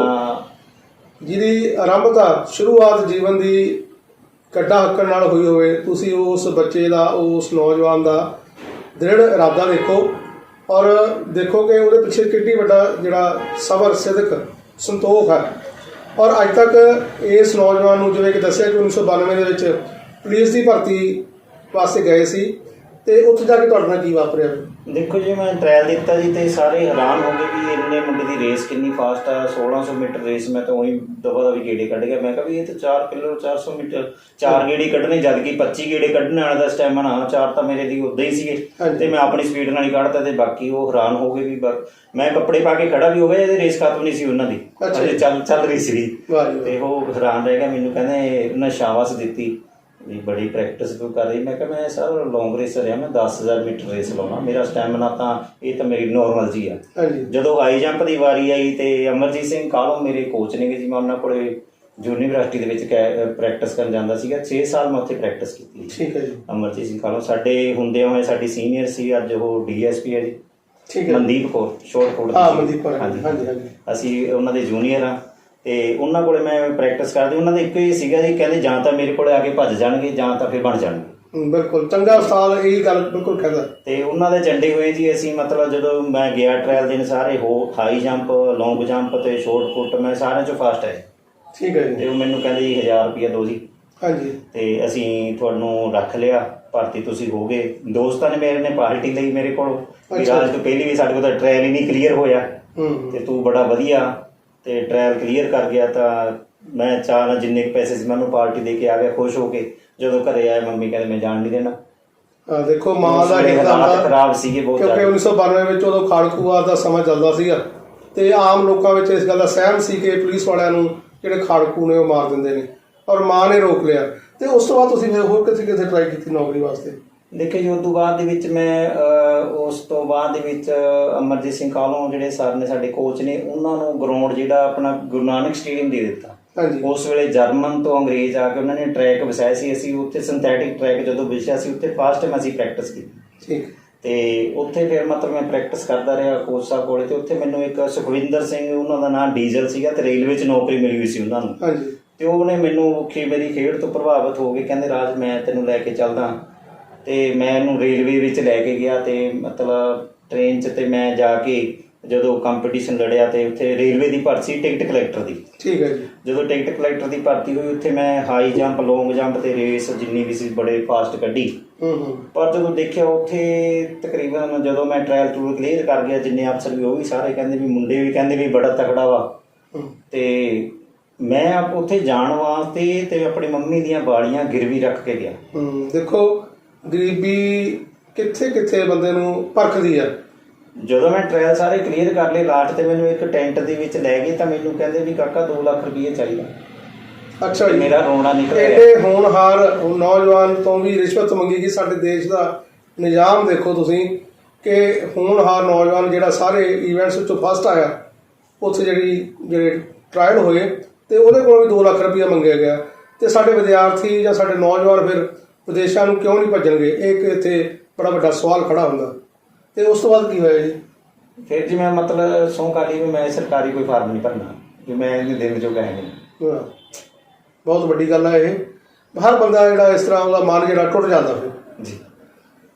ਜਿਹਦੀ ਆਰੰਭਤਾ ਸ਼ੁਰੂਆਤ ਜੀਵਨ ਦੀ ਗੱਡਾ ਹੱਕਣ ਨਾਲ ਹੋਈ ਹੋਵੇ, ਤੁਸੀਂ ਉਸ ਬੱਚੇ ਦਾ, ਉਸ ਨੌਜਵਾਨ ਦਾ ਦ੍ਰਿੜ ਇਰਾਦਾ ਦੇਖੋ। ਔਰ ਦੇਖੋ ਕਿ ਉਹਦੇ ਪਿੱਛੇ ਕਿੰਨੀ ਵੱਡਾ ਜਿਹੜਾ ਸਬਰ ਸਿਦਕ ਸੰਤੋਖ ਹੈ। ਔਰ ਅੱਜ ਤੱਕ ਇਸ ਨੌਜਵਾਨ ਨੂੰ ਜਿਵੇਂ ਕਿ ਦੱਸਿਆ ਕਿ 1992 ਦੇ ਵਿੱਚ ਪੁਲਿਸ ਦੀ ਭਰਤੀ ਵਾਸਤੇ ਗਏ ਸੀ, ਤੇ ਉੱਥੇ ਜਾ ਕੇ ਤੁਹਾਡੇ ਨਾਲ ਕੀ ਵਾਪਰਿਆ? ਦੇਖੋ ਜੀ, ਮੈਂ ਟ੍ਰਾਇਲ ਦਿੱਤਾ ਜੀ ਤੇ ਸਾਰੇ ਹੈਰਾਨ ਹੋ ਗਏ ਵੀ ਇੰਨੇ ਮੁੰਡੇ ਦੀ ਰੇਸ ਕਿੰਨੀ ਫਾਸਟ ਆ। 1600 ਮੀਟਰ ਰੇਸ ਮੈਂ ਤਾਂ ਉਹੀ ਦਫਾ ਦਫੀ ਗੇੜੇ ਕੱਢ ਗਿਆ। ਮੈਂ ਕਿਹਾ ਵੀ ਇਹ ਤਾਂ 4 ਕਿਲੋ 400 ਮੀਟਰ 4 ਗੇੜੇ ਕੱਢਣੇ, ਜਦ ਕਿ 25 ਗੇੜੇ ਕੱਢਣ ਵਾਲਾ ਦਾ ਸਟੈਮਿਨਾ 4 ਤਾਂ ਮੇਰੇ ਦੀ ਉੱਦਾਂ ਹੀ ਸੀਗੇ ਤੇ ਮੈਂ ਆਪਣੀ ਸਪੀਡ ਨਾਲ ਹੀ ਕੱਢਤਾ। ਤੇ ਬਾਕੀ ਉਹ ਹੈਰਾਨ ਹੋ ਗਏ ਵੀ ਮੈਂ ਕੱਪੜੇ ਪਾ ਕੇ ਖੜਾ ਵੀ ਹੋ ਗਿਆ, ਇਹਦੀ ਰੇਸ ਖਤਮ ਨਹੀਂ ਸੀ ਉਹਨਾਂ ਦੀ, ਅਜੇ ਚੱਲ ਰਹੀ ਸੀ। ਤੇ ਉਹ ਹੈਰਾਨ ਰਹਿ ਗਿਆ। ਮੈਨੂੰ ਕਹਿੰਦੇ ਉਹਨਾਂ ਸ਼ਾਬਾਸ਼ ਦਿੱਤੀ ਵੀ ਬੜੀ ਪ੍ਰੈਕਟਿਸ ਤੂੰ ਕਰ ਰਹੀ। ਮੈਂ ਕਿਹਾ ਮੈਂ ਸਰ ਲੌਂਗ ਰੇਸਰ ਆ, ਮੈਂ 10,000 ਮੀਟਰ ਰੇਸ ਲਾਉਣਾ, ਮੇਰਾ ਸਟੈਮਿਨਾ ਤਾਂ ਇਹ ਤਾਂ ਮੇਰੀ ਨੋਰਮਲ ਜੀ ਆ। ਜਦੋਂ ਹਾਈ ਜੰਪ ਦੀ ਵਾਰੀ ਆਈ ਤੇ ਅਮਰਜੀਤ ਸਿੰਘ ਕਾਹਲੋਂ ਮੇਰੇ ਕੋਚ ਨੇਗੇ ਜੀ, ਮੈਂ ਉਹਨਾਂ ਕੋਲੇ ਯੂਨੀਵਰਸਿਟੀ ਦੇ ਵਿੱਚ ਪ੍ਰੈਕਟਿਸ ਕਰਨ ਜਾਂਦਾ ਸੀਗਾ। 6 ਸਾਲ ਮੈਂ ਉੱਥੇ ਪ੍ਰੈਕਟਿਸ ਕੀਤੀ। ਠੀਕ ਹੈ ਜੀ। ਅਮਰਜੀਤ ਸਿੰਘ ਕਾਹਲੋਂ ਸਾਡੇ ਹੁੰਦੇ ਹੋਏ ਸਾਡੀ ਸੀਨੀਅਰ ਸੀ, ਅੱਜ ਉਹ DSP ਹੈ ਜੀ। ਮਨਦੀਪ ਕੌਰ ਸ਼ੋਰਟਕੋਟ। ਹਾਂਜੀ, ਅਸੀਂ ਉਹਨਾਂ ਦੇ ਜੂਨੀਅਰ ਆ ਤੇ ਉਹਨਾਂ ਕੋਲੇ ਮੈਂ ਪ੍ਰੈਕਟਿਸ ਕਰਦੀ। ਉਹਨਾਂ ਦਾ ਇੱਕੋ ਹੀ ਸੀਗਾ ਜੀ, ਕਹਿੰਦੇ ਜਾਂ ਤਾਂ ਮੇਰੇ ਕੋਲੇ ਆ ਕੇ ਭੱਜ ਜਾਣਗੇ ਜਾਂ ਤਾਂ ਫਿਰ ਬਣ ਜਾਣਗੇ। ਬਿਲਕੁਲ ਚੰਗਾ ਉਸਤਾਦ ਇਹੀ ਗੱਲ ਬਿਲਕੁਲ ਕਹਿੰਦਾ। ਤੇ ਉਹਨਾਂ ਦੇ ਝੰਡੇ ਹੋਏ ਜੀ ਅਸੀਂ, ਮਤਲਬ ਜਦੋਂ ਮੈਂ ਗਿਆ ਟ੍ਰਾਇਲ ਦੇਣ ਸਾਰੇ ਹਾਈ ਜੰਪ, ਲੌਂਗ ਜੰਪ ਤੇ ਸ਼ੋਰਟ ਪੁੱਟ ਮੈਂ ਸਾਰਿਆਂ ਚੋਂ ਫਾਸਟ ਹੈ। ਠੀਕ ਹੈ ਜੀ। ਤੇ ਉਹ ਮੈਨੂੰ ਕਹਿੰਦੇ ਜੀ 1000 ਰੁਪਇਆ ਦਿਓ ਜੀ। ਹਾਂਜੀ। ਤੇ ਅਸੀਂ ਤੁਹਾਨੂੰ ਰੱਖ ਲਿਆ, ਭਰਤੀ ਤੁਸੀਂ ਹੋ ਗਏ। ਦੋਸਤਾਂ ਨੇ ਮੇਰੇ ਨੇ ਪਾਰਟੀ ਲਈ ਮੇਰੇ ਕੋਲ ਵੀ ਰਾਜ ਤੋਂ ਪਹਿਲੀ ਵੀ ਸਾਡੇ ਕੋਲ ਤਾਂ ਟ੍ਰਾਇਲ ਹੀ ਨਹੀਂ ਕਲੀਅਰ ਹੋਇਆ ਤੇ ਤੂੰ ਬੜਾ ਵਧੀਆ ਤੇ ਟ੍ਰਾਇਲ ਕਲੀਅਰ ਕਰ ਗਿਆ। ਤਾਂ ਮੈਂ ਚਾਹ ਜਿੰਨੇ ਕੁ ਪੈਸੇ ਸੀ ਮੈਨੂੰ ਪਾਰਟੀ ਦੇ ਕੇ ਆ ਗਿਆ ਖੁਸ਼ ਹੋ ਕੇ। ਜਦੋਂ ਘਰੇ ਆਏ ਮੰਮੀ ਕਹਿੰਦੇ ਮੈਂ ਜਾਣ ਨਹੀਂ ਦੇਣਾ। ਦੇਖੋ ਮਾਂ ਦਾ ਹਾਲਾਤ ਖਰਾਬ ਸੀਗੇ ਬਹੁਤ, ਕਿਉਂਕਿ 1992 ਵਿੱਚ ਉਦੋਂ ਖਾੜਕੂਵਾਦ ਦਾ ਸਮਾਂ ਚੱਲਦਾ ਸੀਗਾ ਤੇ ਆਮ ਲੋਕਾਂ ਵਿੱਚ ਇਸ ਗੱਲ ਦਾ ਸਹਿਮ ਸੀ ਕਿ ਪੁਲਿਸ ਵਾਲਿਆਂ ਨੂੰ ਜਿਹੜੇ ਖਾੜਕੂ ਨੇ ਉਹ ਮਾਰ ਦਿੰਦੇ ਨੇ, ਔਰ ਮਾਂ ਨੇ ਰੋਕ ਲਿਆ। ਤੇ ਉਸ ਤੋਂ ਬਾਅਦ ਤੁਸੀਂ ਫਿਰ ਹੋਰ ਕਿੱਥੇ ਟਰਾਈ ਕੀਤੀ ਨੌਕਰੀ ਵਾਸਤੇ? ਦੇਖਿਓ ਜੀ, ਉਸ ਤੋਂ ਬਾਅਦ ਦੇ ਵਿੱਚ ਅਮਰਜੀਤ ਸਿੰਘ ਕਾਹਲੋਂ ਜਿਹੜੇ ਸਰ ਨੇ ਸਾਡੇ ਕੋਚ ਨੇ, ਉਹਨਾਂ ਨੂੰ ਗਰਾਊਂਡ ਜਿਹੜਾ ਆਪਣਾ ਗੁਰੂ ਨਾਨਕ ਸਟੇਡੀਅਮ ਦੇ ਦਿੱਤਾ। ਉਸ ਵੇਲੇ ਜਰਮਨ ਤੋਂ ਅੰਗਰੇਜ਼ ਆ ਕੇ ਉਹਨਾਂ ਨੇ ਟਰੈਕ ਵਸਾਇਆ ਸੀ। ਅਸੀਂ ਉੱਥੇ ਸਿੰਥੈਟਿਕ ਟਰੈਕ ਜਦੋਂ ਵਿਛਿਆ ਸੀ ਉੱਥੇ ਫਸਟ ਟਾਈਮ ਅਸੀਂ ਪ੍ਰੈਕਟਿਸ ਕੀਤੀ ਤੇ ਉੱਥੇ ਫਿਰ ਮਤਲਬ ਮੈਂ ਪ੍ਰੈਕਟਿਸ ਕਰਦਾ ਰਿਹਾ ਕੋਚ ਸਾਹਿਬ ਕੋਲੇ। ਤੇ ਉੱਥੇ ਮੈਨੂੰ ਇੱਕ ਸੁਖਵਿੰਦਰ ਸਿੰਘ, ਉਹਨਾਂ ਦਾ ਨਾਮ ਡੀਜ਼ਲ ਸੀਗਾ ਤੇ ਰੇਲਵੇ 'ਚ ਨੌਕਰੀ ਮਿਲੀ ਹੋਈ ਸੀ ਉਹਨਾਂ ਨੂੰ। ਤੇ ਉਹਨੇ ਮੈਨੂੰ ਮੇਰੀ ਖੇਡ ਤੋਂ ਪ੍ਰਭਾਵਿਤ ਹੋ ਕੇ ਕਹਿੰਦੇ ਰਾਜ ਮੈਂ ਤੈਨੂੰ ਲੈ ਕੇ ਚੱਲਦਾ। ਤੇ ਮੈਂ ਇਹਨੂੰ ਰੇਲਵੇ ਵਿੱਚ ਲੈ ਕੇ ਗਿਆ ਤੇ ਮਤਲਬ ਟ੍ਰੇਨ 'ਚ ਤੇ ਮੈਂ ਜਾ ਕੇ ਜਦੋਂ ਕੰਪੀਟੀਸ਼ਨ ਲੜਿਆ ਤੇ ਉੱਥੇ ਰੇਲਵੇ ਦੀ ਭਰਤੀ ਸੀ ਟਿਕਟ ਕਲੈਕਟਰ ਦੀ। ਠੀਕ ਹੈ ਜੀ। ਜਦੋਂ ਟਿਕਟ ਕਲੈਕਟਰ ਦੀ ਭਰਤੀ ਹੋਈ ਉੱਥੇ ਮੈਂ ਹਾਈ ਜੰਪ, ਲੌਂਗ ਜੰਪ ਤੇ ਰੇਸ ਜਿੰਨੀ ਵੀ ਸੀ ਬੜੇ ਫਾਸਟ ਕੱਢੀ। ਪਰ ਜਦੋਂ ਦੇਖਿਆ ਉੱਥੇ ਤਕਰੀਬਨ ਜਦੋਂ ਮੈਂ ਟ੍ਰਾਇਲ ਟੂਰ ਕਲੀਅਰ ਕਰ ਗਿਆ, ਜਿੰਨੇ ਅਫਸਰ ਵੀ ਉਹ ਵੀ ਸਾਰੇ ਕਹਿੰਦੇ ਵੀ ਮੁੰਡੇ ਵੀ ਕਹਿੰਦੇ ਵੀ ਬੜਾ ਤਕੜਾ ਵਾ। ਤੇ ਮੈਂ ਉੱਥੇ ਜਾਣ ਵਾਸਤੇ ਤੇ ਆਪਣੀ ਮੰਮੀ ਦੀਆਂ ਬਾਲੀਆਂ ਗਿਰਵੀ ਰੱਖ ਕੇ ਗਿਆ। ਦੇਖੋ ਗਰੀਬੀ ਕਿੱਥੇ ਕਿੱਥੇ ਬੰਦੇ ਨੂੰ ਪਰਖਦੀ ਆ। ਜਦੋਂ ਮੈਂ ਟ੍ਰਾਇਲ ਸਾਰੇ ਕਲੀਅਰ ਕਰ ਲਏ, ਲਾਸਟ ਤੇ ਮੈਨੂੰ ਇੱਕ ਟੈਂਟ ਦੇ ਵਿੱਚ ਲੈ ਗਏ ਤਾਂ ਮੈਨੂੰ ਕਹਿੰਦੇ ਵੀ ਕਾਕਾ 2 ਲੱਖ ਰੁਪਏ ਚਾਹੀਦਾ। ਅੱਛਾ ਜੀ। ਮੇਰਾ ਰੋਣਾ ਨਿਕਲਿਆ। ਇਹਦੇ ਹੋਣਹਾਰ ਨੌਜਵਾਨ ਤੋਂ ਵੀ ਰਿਸ਼ਵਤ ਮੰਗੀ ਗਈ। ਸਾਡੇ ਦੇਸ਼ ਦਾ ਨਿਜ਼ਾਮ ਦੇਖੋ ਤੁਸੀਂ ਕਿ ਹੋਣਹਾਰ ਨੌਜਵਾਨ ਜਿਹੜਾ ਸਾਰੇ ਈਵੈਂਟਸ ਵਿੱਚੋਂ ਫਸਟ ਆਇਆ, ਉੱਥੇ ਜਿਹੜੇ ਟ੍ਰਾਇਲ ਹੋਏ ਤੇ ਉਹਦੇ ਕੋਲ ਵੀ 2 ਲੱਖ ਰੁਪਇਆ ਮੰਗਿਆ ਗਿਆ। ਤੇ ਸਾਡੇ ਵਿਦਿਆਰਥੀ ਜਾਂ ਸਾਡੇ ਨੌਜਵਾਨ ਫਿਰ ਵਿਦੇਸ਼ਾਂ ਨੂੰ ਕਿਉਂ ਨਹੀਂ ਭੱਜਣਗੇ? ਇਹ ਇੱਕ ਇੱਥੇ ਬੜਾ ਵੱਡਾ ਸਵਾਲ ਖੜਾ ਹੁੰਦਾ। ਤੇ ਉਸ ਤੋਂ ਬਾਅਦ ਕੀ ਹੋਇਆ ਜੀ? ਫਿਰ ਜੀ ਮੈਂ ਮਤਲਬ ਸਹੁੰ ਖਾ ਲਈ ਵੀ ਮੈਂ ਸਰਕਾਰੀ ਕੋਈ ਫਾਰਮ ਨਹੀਂ ਭਰਨਾ, ਵੀ ਮੈਂ ਇਹਦੇ ਦਿਨ ਜੋਗਾ ਹੈ ਨਹੀਂ। ਬਹੁਤ ਵੱਡੀ ਗੱਲ ਹੈ ਇਹ। ਹਰ ਬੰਦਾ ਜਿਹੜਾ ਇਸ ਤਰ੍ਹਾਂ ਉਹਦਾ ਮਨ ਜਿਹੜਾ ਟੁੱਟ ਜਾਂਦਾ ਫਿਰ ਜੀ।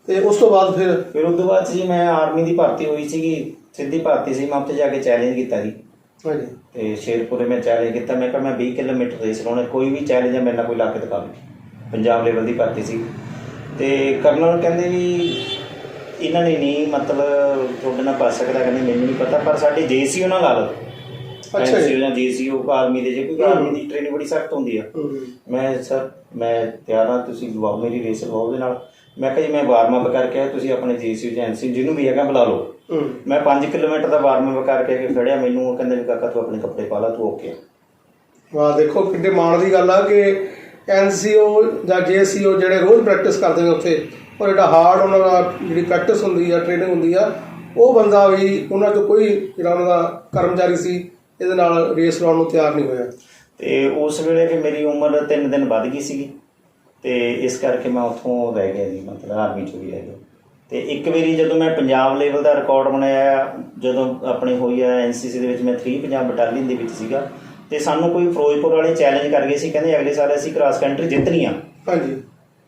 ਤੇ ਉਸ ਤੋਂ ਬਾਅਦ ਫਿਰ ਉਸ ਤੋਂ ਬਾਅਦ ਜੀ ਮੈਂ ਆਰਮੀ ਦੀ ਭਰਤੀ ਹੋਈ ਸੀਗੀ, ਸਿੱਧੀ ਭਰਤੀ ਸੀ। ਮੈਂ ਉੱਥੇ ਜਾ ਕੇ ਚੈਲੰਜ ਕੀਤਾ ਜੀ। ਹਾਂਜੀ। ਤੇ ਸ਼ੇਰਪੁਰੇ ਮੈਂ ਚੈਲੰਜ ਕੀਤਾ। ਮੈਂ ਕਿਹਾ ਮੈਂ 20 ਕਿਲੋਮੀਟਰ ਰੇਸ ਲਾਉਣਾ, ਕੋਈ ਵੀ ਚੈਲੰਜ ਹੈ ਮੇਰੇ ਨਾਲ ਕੋਈ ਲਾ ਕੇ ਦਿਖਾਵੇ। ਪੰਜਾਬ ਲੈਵਲ ਦੀ ਭਰਤੀ ਸੀ। ਤੇ ਕਰਨਲ ਕਹਿੰਦੇ ਵੀ ਇਹਨਾਂ ਨੇ ਨਹੀਂ ਮਤਲਬ ਤੁਹਾਡੇ ਨਾਲ ਭੱਜ ਸਕਦਾ, ਕਹਿੰਦੇ ਮੈਨੂੰ ਨਹੀਂ ਪਤਾ, ਪਰ ਸਾਡੇ JCO ਨਾਲ ਲਾ ਲਓ। NCO ਜਾਂ JCO ਆਰਮੀ ਦੇ, ਜੇ ਕਿਉਂਕਿ ਆਰਮੀ ਦੀ ਟ੍ਰੇਨਿੰਗ ਬੜੀ ਸਖਤ ਹੁੰਦੀ ਆ। ਮੈਂ ਸਰ ਮੈਂ ਤਿਆਰ ਹਾਂ, ਤੁਸੀਂ ਲਵਾਓ ਮੇਰੀ ਰੇਸ ਲਵਾਓ ਉਹਦੇ ਨਾਲ। ਮੈਂ ਕਿਹਾ ਜੀ ਮੈਂ ਵਾਰਮ ਅਪ ਕਰਕੇ ਆਇਆ, ਤੁਸੀਂ ਆਪਣੇ JCO ਜਾਂ NCO ਜਿਹਨੂੰ ਵੀ ਹੈਗਾ ਬੁਲਾ ਲਓ। ਮੈਂ 5 ਕਿਲੋਮੀਟਰ ਦਾ ਵਾਰਮ ਅਪ ਕਰਕੇ ਖੜਿਆ। ਮੈਨੂੰ ਉਹ ਕਹਿੰਦੇ ਵੀ ਕਾਕਾ ਤੂੰ ਆਪਣੇ ਕੱਪੜੇ ਪਾ ਲਾ, ਤੂੰ ਓਕੇ ਆ। ਵਾਹ, ਦੇਖੋ ਕਿੰਨੇ ਮਾਣ ਦੀ ਗੱਲ ਆ ਕਿ NCO ਜਾਂ JCO ਜਿਹੜੇ ਰੋਜ਼ ਪ੍ਰੈਕਟਿਸ ਕਰਦੇ ਨੇ ਉੱਥੇ, ਔਰ ਜਿਹੜਾ ਹਾਰਡ ਉਹਨਾਂ ਦਾ ਜਿਹੜੀ ਪ੍ਰੈਕਟਿਸ ਹੁੰਦੀ ਆ, ਟ੍ਰੇਨਿੰਗ ਹੁੰਦੀ ਆ, ਉਹ ਬੰਦਾ ਵੀ ਉਹਨਾਂ 'ਚੋਂ ਕੋਈ ਜਿਹੜਾ ਉਹਨਾਂ ਦਾ ਕਰਮਚਾਰੀ ਸੀ ਇਹਦੇ ਨਾਲ ਰੇਸ ਲਾਉਣ ਨੂੰ ਤਿਆਰ ਨਹੀਂ ਹੋਇਆ। ਤੇ ਉਸ ਵੇਲੇ ਫਿਰ ਮੇਰੀ ਉਮਰ 3 ਦਿਨ ਵੱਧ ਗਈ ਸੀਗੀ ਤੇ ਇਸ ਕਰਕੇ ਮੈਂ ਉੱਥੋਂ ਰਹਿ ਗਿਆ ਜੀ, ਮਤਲਬ ਆਰਮੀ 'ਚੋਂ ਵੀ ਰਹਿ ਗਿਆ। ਤੇ ਇੱਕ ਵਾਰੀ ਜਦੋਂ ਮੈਂ ਪੰਜਾਬ ਲੈਵਲ ਦਾ ਰਿਕਾਰਡ ਬਣਾਇਆ, ਜਦੋਂ ਆਪਣੇ ਹੋਈ ਆ NCC ਦੇ ਵਿੱਚ, ਮੈਂ 3 ਪੰਜਾਬ ਬਟਾਲੀਅਨ ਦੇ ਵਿੱਚ ਸੀਗਾ। ਤੇ ਸਾਨੂੰ ਕੋਈ ਫਿਰੋਜ਼ਪੁਰ ਵਾਲੇ ਚੈਲੰਜ ਕਰ ਗਏ ਸੀ, ਕਹਿੰਦੇ ਅਗਲੇ ਸਾਲ ਅਸੀਂ ਕ੍ਰਾਸ ਕੰਟਰੀ ਜਿੱਤਣੀ ਆ। ਹਾਂਜੀ।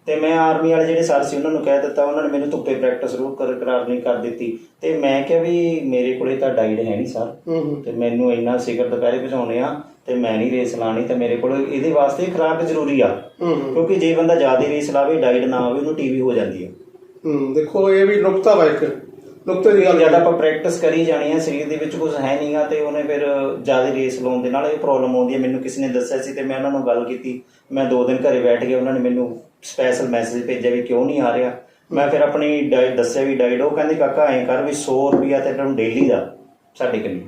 ਤੇ ਮੈਂ ਆਰਮੀ ਵਾਲੇ ਜਿਹੜੇ ਸਰ ਸੀ ਉਹਨਾਂ ਨੂੰ ਕਹਿ ਦਿੱਤਾ, ਉਹਨਾਂ ਨੇ ਮੈਨੂੰ ਧੁੱਪੇ ਪ੍ਰੈਕਟਿਸ ਕਰਾਉਣੀ ਕਰ ਦਿੱਤੀ। ਤੇ ਮੈਂ ਕਿਹਾ ਵੀ ਮੇਰੇ ਕੋਲੇ ਤਾਂ ਡਾਈਟ ਹੈ ਨਹੀਂ ਸਰ, ਤੇ ਮੈਨੂੰ ਇੰਨਾ ਸਿਖਰ ਦੁਪਹਿਰੇ ਭਜਾਉਣੇ ਆ ਤੇ ਮੈਂ ਨਹੀਂ ਰੇਸ ਲਾਣੀ, ਤੇ ਮੇਰੇ ਕੋਲ ਇਹਦੇ ਵਾਸਤੇ ਖੁਰਾਕ ਜ਼ਰੂਰੀ ਆ, ਕਿਉਂਕਿ ਜੇ ਬੰਦਾ ਜ਼ਿਆਦਾ ਰੇਸ ਲਾਵੇ ਡਾਈਟ ਨਾ ਹੋਵੇ ਉਹਨੂੰ ਟੀਵੀ ਹੋ ਜਾਂਦੀ ਹੈ। ਦੇਖੋ ਇਹ ਵੀ ਨੁਕਤਾ ਵਾ, ਇੱਕ ਨੁਕਤੇ ਦੀ ਗੱਲ। ਜਦ ਆਪਾਂ ਪ੍ਰੈਕਟਿਸ ਕਰੀ ਜਾਣੀ ਆ, ਸਰੀਰ ਦੇ ਵਿੱਚ ਕੁਝ ਹੈ ਨਹੀਂਗਾ, ਤੇ ਉਹਨੇ ਫਿਰ ਜ਼ਿਆਦਾ ਰੇਸ ਲਾਉਣ ਦੇ ਨਾਲ ਇਹ ਪ੍ਰੋਬਲਮ ਆਉਂਦੀ ਹੈ। ਮੈਨੂੰ ਕਿਸੇ ਨੇ ਦੱਸਿਆ ਸੀ ਤੇ ਮੈਂ ਉਹਨਾਂ ਨੂੰ ਗੱਲ ਕੀਤੀ, ਮੈਂ 2 ਦਿਨ ਘਰੇ ਬੈਠ ਗਿਆ, ਉਹਨਾਂ ਨੇ ਮੈਨੂੰ ਸਪੈਸ਼ਲ ਮੈਸੇਜ ਭੇਜਿਆ ਵੀ ਕਿਉਂ ਨਹੀਂ ਆ ਰਿਹਾ। ਮੈਂ ਫਿਰ ਆਪਣੀ ਡਾਈਟ ਦੱਸਿਆ ਵੀ ਡਾਈਟ, ਉਹ ਕਹਿੰਦੇ ਕਾਕਾ ਐਂ ਕਰ ਵੀ 100 ਰੁਪਇਆ ਤੇ ਤੈਨੂੰ ਡੇਲੀ ਦਾ ਸਾਡੇ ਕੋਲ।